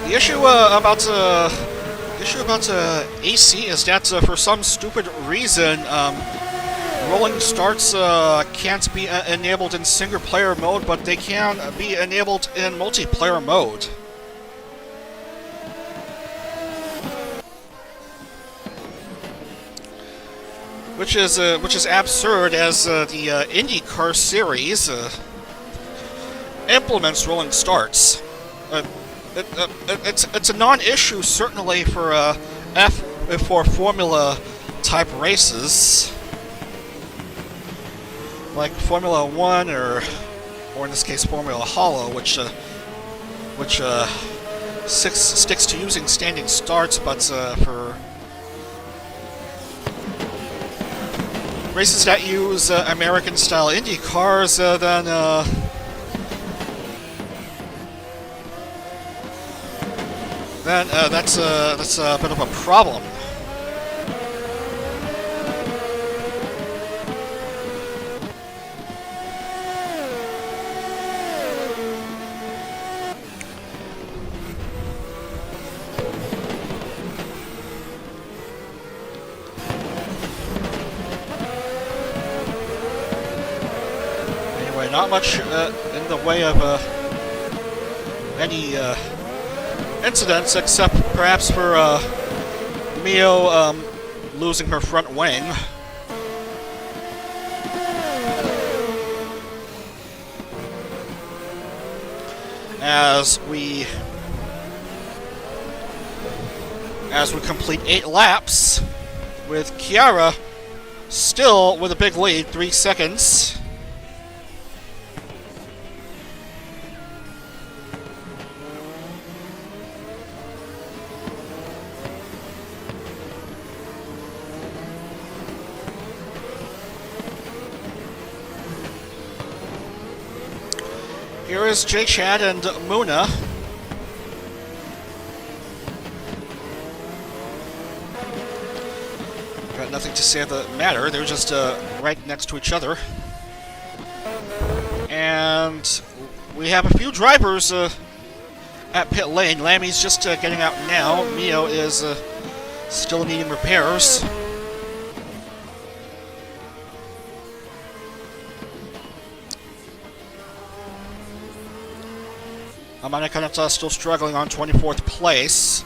The issue about AC is that for some stupid reason, rolling starts can't be enabled in single-player mode, but they can be enabled in multiplayer mode. Which is absurd, as the IndyCar series implements rolling starts. It's a non-issue, certainly, for for Formula-type races, like Formula 1 or in this case Formula Holo, which sticks to using standing starts, but for races that use American-style Indy cars, then that's a bit of a problem. Anyway, not much in the way of any incidents, except perhaps for Mio losing her front wing. As we complete 8 laps, with Kiara still with a big lead, 3 seconds. Here is J. Chad and Muna. Got nothing to say the matter. They're just right next to each other. And we have a few drivers at pit lane. Lammy's just getting out now. Mio is still needing repairs. Amane still struggling on 24th place.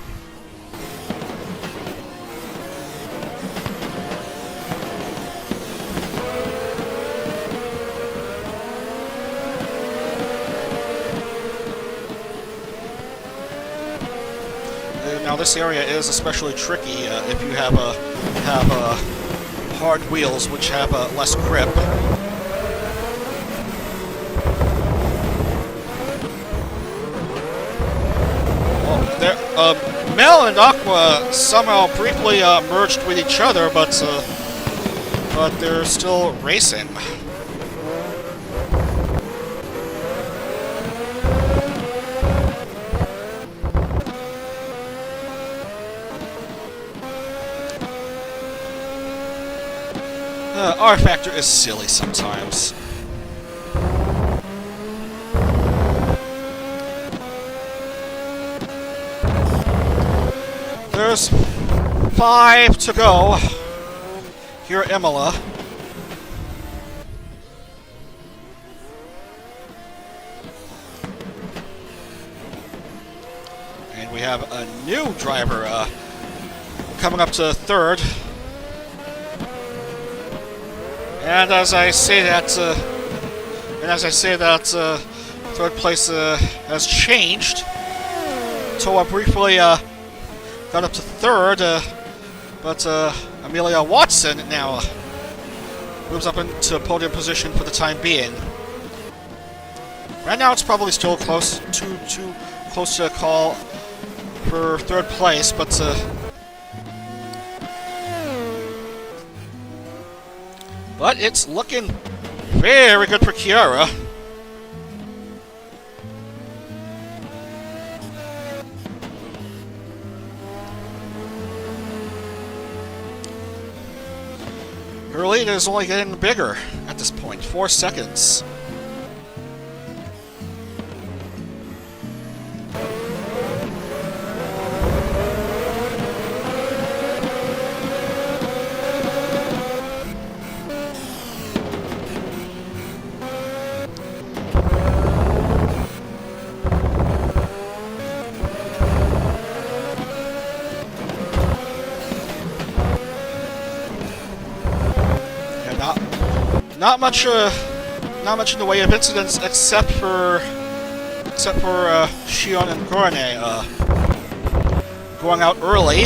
Now this area is especially tricky if you have hard wheels, which have less grip. Mel and Aqua somehow briefly merged with each other, but they're still racing. R Factor is silly sometimes. There's 5 to go here at Imola. And we have a new driver coming up to 3rd. And as I say that, third place has changed. Toa briefly got up to 3rd, but Amelia Watson now moves up into podium position for the time being. Right now, it's probably still too close to a call for 3rd place, but it's looking very good for Kiara. Her lead is only getting bigger at this point, 4 seconds. Not much in the way of incidents, except for Shion and Gorane going out early.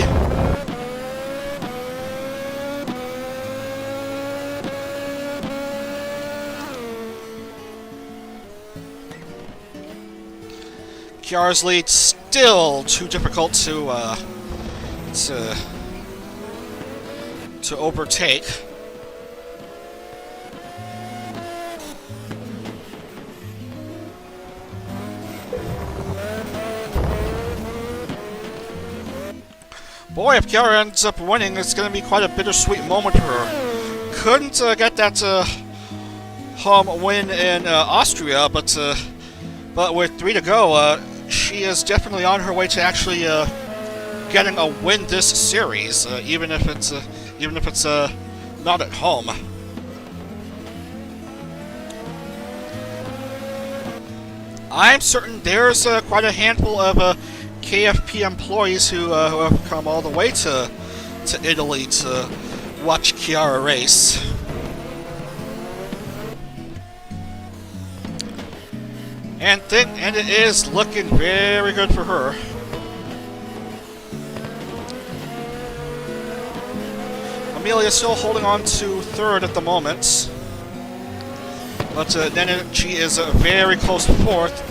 Kiara's lead still too difficult to overtake. Boy, if Kiara ends up winning, it's going to be quite a bittersweet moment for her. Couldn't get that home win in Austria, but with 3 to go, she is definitely on her way to actually getting a win this series, even if it's not at home. I'm certain there's quite a handful of KFP employees who have come all the way to Italy to watch Kiara race. And it is looking very good for her. Amelia still holding on to third at the moment, but then she is very close fourth.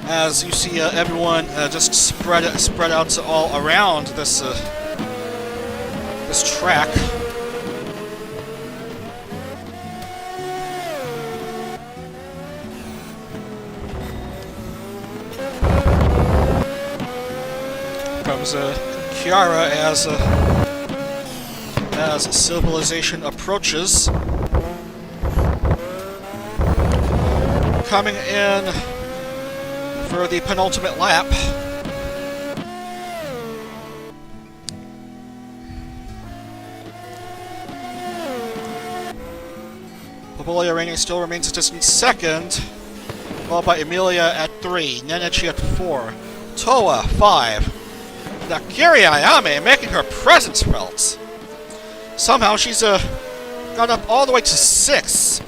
As you see, everyone just spread out all around this this track. Comes Kiara as civilization approaches, coming in for the penultimate lap. IRyS still remains a distant second, followed by Emilia at 3, Nenechi at 4, Toa 5. Now IRyS making her presence felt. Somehow she's got up all the way to 6.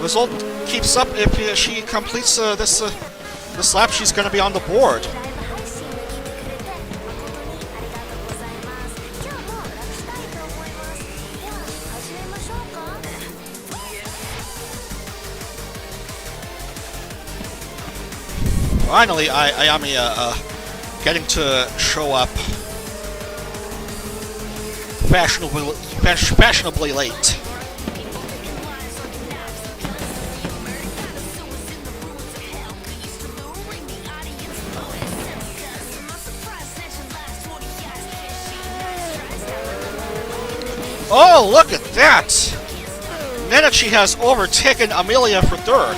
Result keeps up. If she completes this lap, she's going to be on the board. Finally, Anya getting to show up fashionably late. Oh, look at that! Nenechi has overtaken Amelia for third.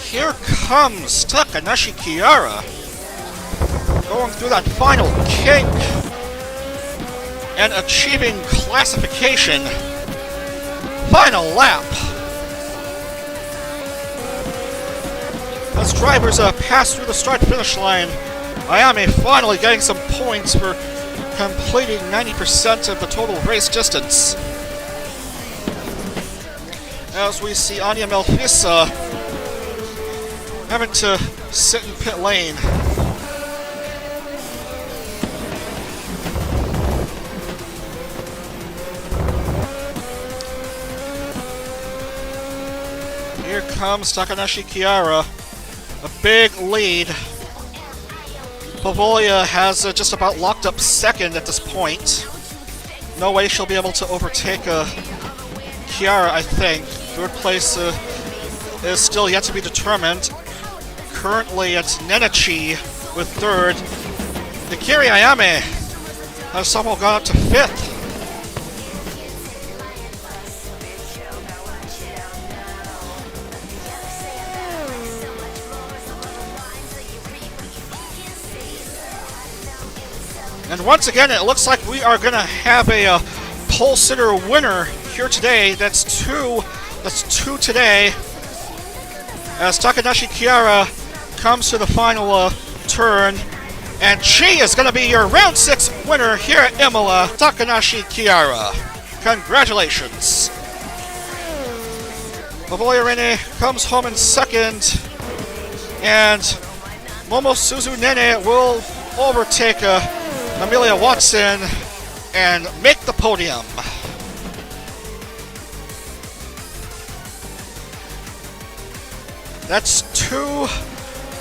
Here comes Takanashi Kiara, going through that final kink and achieving classification. Final lap. As drivers pass through the start-finish line, Ayame finally getting some points for completing 90% of the total race distance. As we see Anya Melfisa having to sit in pit lane. Here comes Takanashi Kiara. A big lead. Pavolia has just about locked up second at this point. No way she'll be able to overtake Kiara, I think. Third place is still yet to be determined. Currently, it's Nenechi with third. IRyS has somehow gone up to fifth. And once again, it looks like we are going to have a pole sitter winner here today. That's two today. As Takanashi Kiara comes to the final turn, and she is going to be your round 6 winner here at Imola, Takanashi Kiara. Congratulations. IRyS comes home in second, and Momosuzu Nene will overtake Amelia Watson and make the podium. That's 2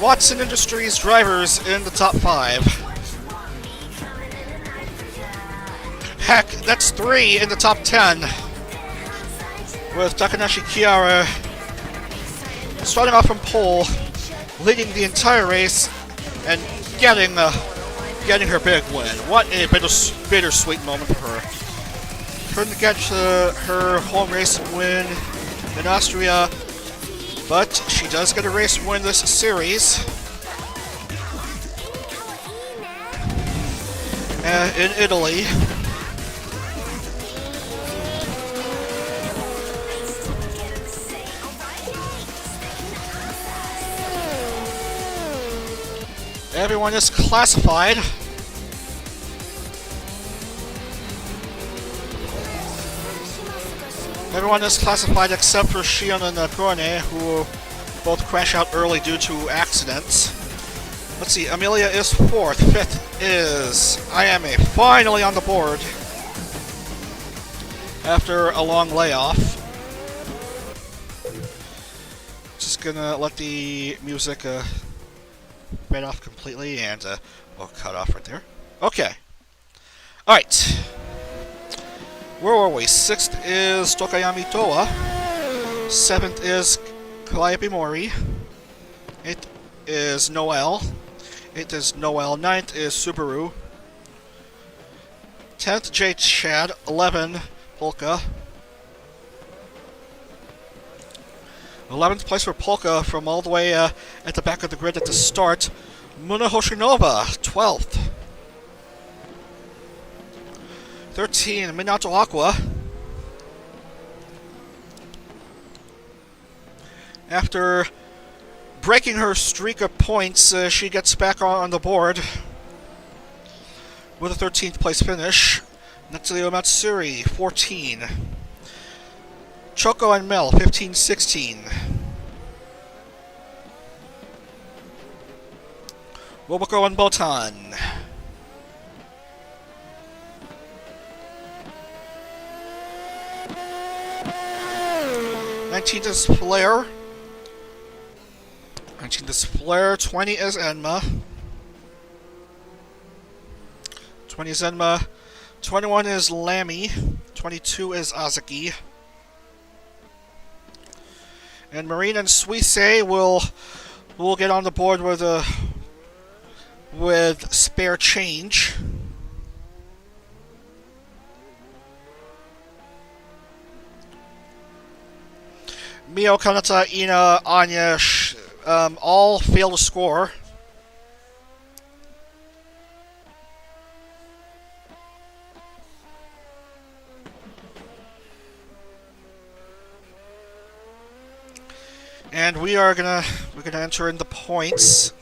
Watson Industries drivers in the top 5. Heck, that's 3 in the top 10. With Takanashi Kiara starting off from pole, leading the entire race, and getting her big win. What a bittersweet moment for her. Couldn't get her home race win in Austria. But she does get a race win this series. In Italy. Everyone is classified. Everyone is classified except for Shion and Kurone, who both crash out early due to accidents. Let's see, Amelia is 4th. 5th is Ayame, finally on the board after a long layoff. Just gonna let the music fade off completely, and we'll cut off right there. Okay. Alright. Where were we? 6th is Tokayami Toa. 7th is Calliope Mori. 8th is Noelle. 8th is Noelle. 9th is Subaru. 10th, J. Chad. 11, Polka. 11th place for Polka from all the way at the back of the grid at the start. Muna Hoshinova, 12th. 13, Minato Aqua. After breaking her streak of points, she gets back on the board with a 13th place finish. Natsuyo Matsuri, 14. Choco and Mel, 15-16. Roboco and Botan. 19th is Flare. 19th is Flare. 20 is Enma. 20 is Enma. 21 is Lammy. 22 is Azuki. And Marine and Suisse will get on the board with spare change. Mio, Kanata, Ina, Anya, all fail to score. And we're gonna enter in the points.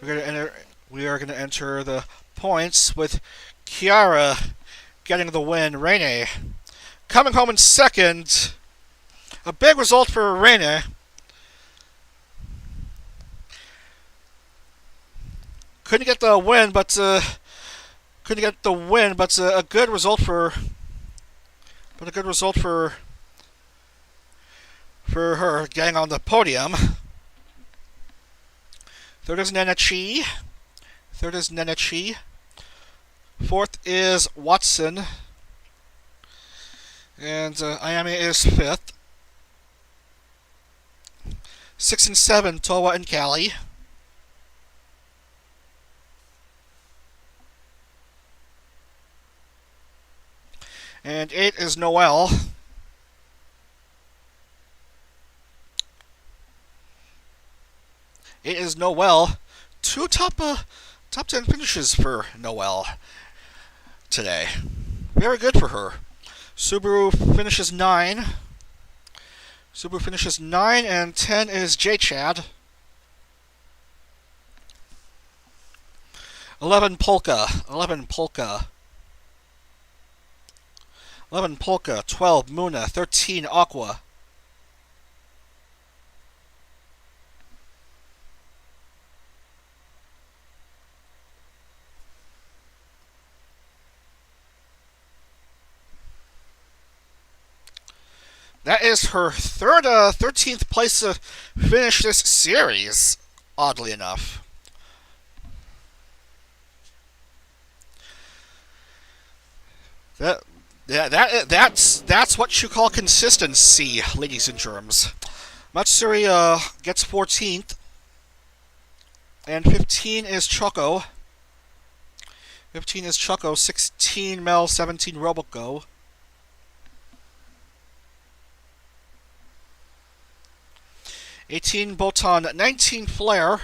We are gonna enter the points with Kiara getting the win. Reine coming home in 2nd. A big result for Reine. Couldn't get the win, but a good result for her getting on the podium. 3rd is Nenachi. 4th is Watson. And Ayame is 5th. 6 and 7, Towa and Callie. And 8 is Noelle. 8 is Noelle. 2 top 10 finishes for Noelle today. Very good for her. Subaru finishes 9. And 10 is J-Chad. 11 Polka. 11 Polka. 12 Muna. 13 Aqua. That is her 13th place finish this series, oddly enough. That's what you call consistency, ladies and germs. Matsuri gets 14th, and 15 is Choco. 16 Mel, 17 Roboco. 18 Botan, 19 Flare.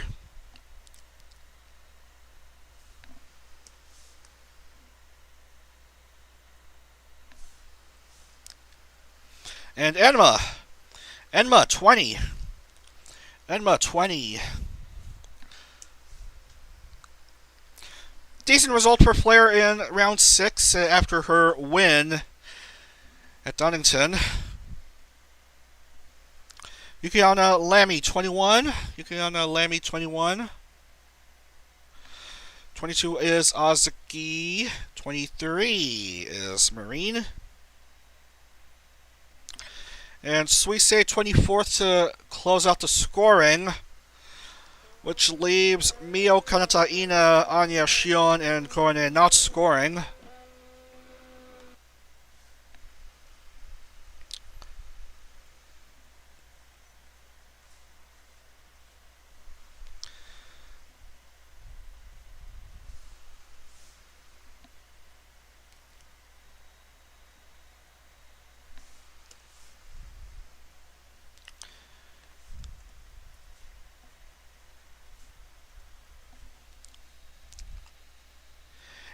And Enma. Enma, 20. Enma, 20. Decent result for Flare in round 6 after her win at Donington. Yukiana Lamy, 21. Yukiana Lamy, 21. 22 is Azuki. 23 is Marine. And Suisei 24th to close out the scoring, which leaves Mio, Kanata, Ina, Anya, Shion, and Korone not scoring.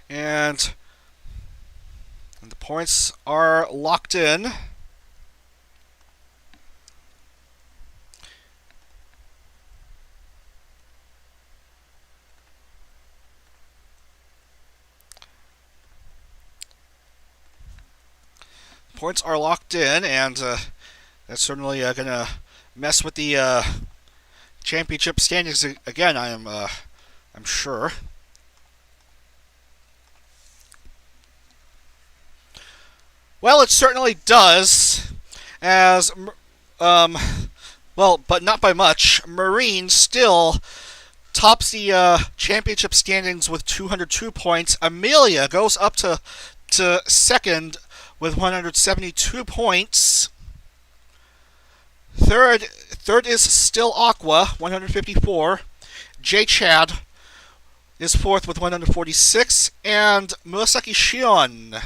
And the points are locked in. Points are locked in, and that's certainly going to mess with the championship standings again. I'm sure. Well, it certainly does, as, well, but not by much. Marine still tops the championship standings with 202 points. Amelia goes up to second with 172 points. Third is still Aqua, 154. J. Chad is fourth with 146, and Murasaki Shion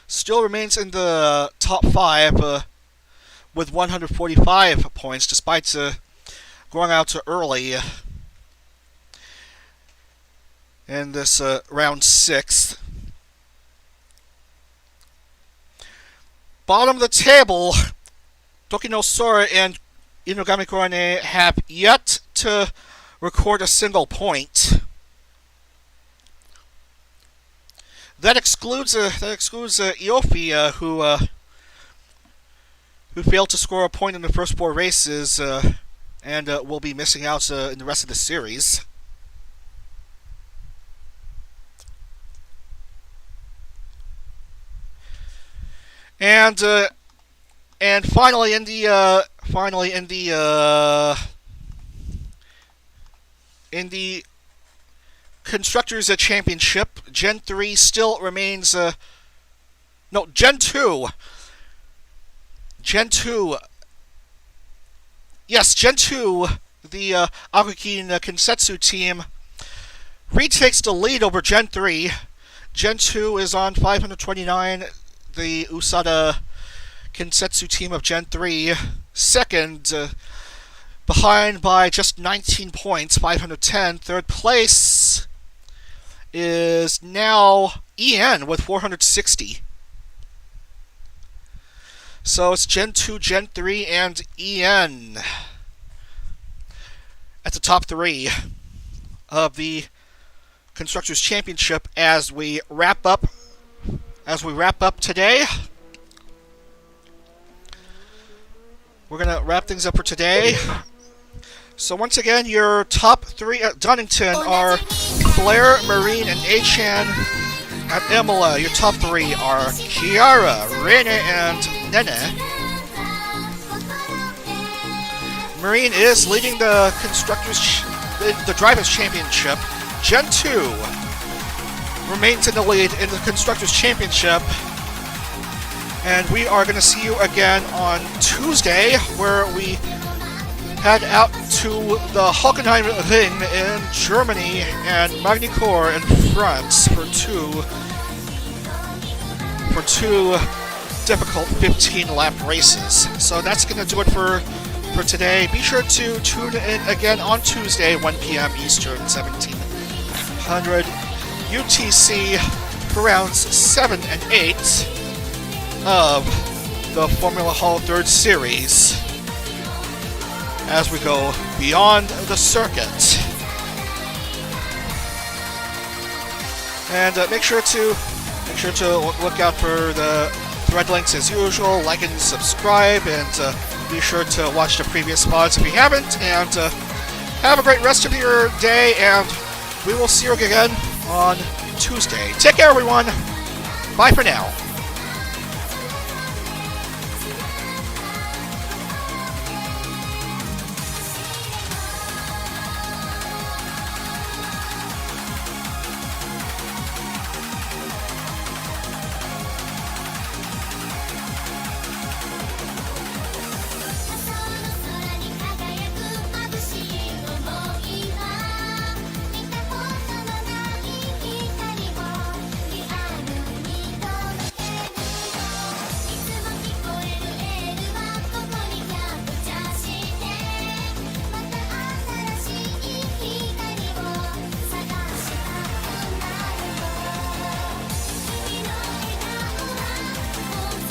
still remains in the top 5 with 145 points, despite going out early in this round 6. Bottom of the table, Tokino Sora and Inugami Korone have yet to record a single point. That excludes Iofi, who failed to score a point in the first 4 races and will be missing out in the rest of the series. And finally in the Constructors Championship, Gen 3 still remains... no, Gen 2. Gen 2. Yes, Gen 2, the Akukin Kensetsu team, retakes the lead over Gen 3. Gen 2 is on 529. The Usada Kensetsu team of Gen 3, second, behind by just 19 points, 510. Third place is now EN with 460. So it's Gen 2, Gen 3, and EN at the top 3 of the Constructors Championship as we wrap up today. We're going to wrap things up for today. So once again, your top 3 at Donington are Flare, Marine, and A-chan. At Imola, your top 3 are Kiara, Rene, and Nene. Marine is leading the Drivers Championship. Gen 2 remains in the lead in the Constructors Championship. And we are going to see you again on Tuesday, where we head out to the Hockenheim Ring in Germany and Magny-Cours in France for two difficult 15-lap races. So that's going to do it for for today. Be sure to tune in again on Tuesday, 1 p.m. Eastern, 1700 UTC for rounds 7 and 8 of the Formula Hall 3rd Series as we go beyond the circuit. And make sure to look out for the thread links as usual. Like and subscribe, and be sure to watch the previous spots if you haven't. And have a great rest of your day, and we will see you again on Tuesday. Take care, everyone. Bye for now.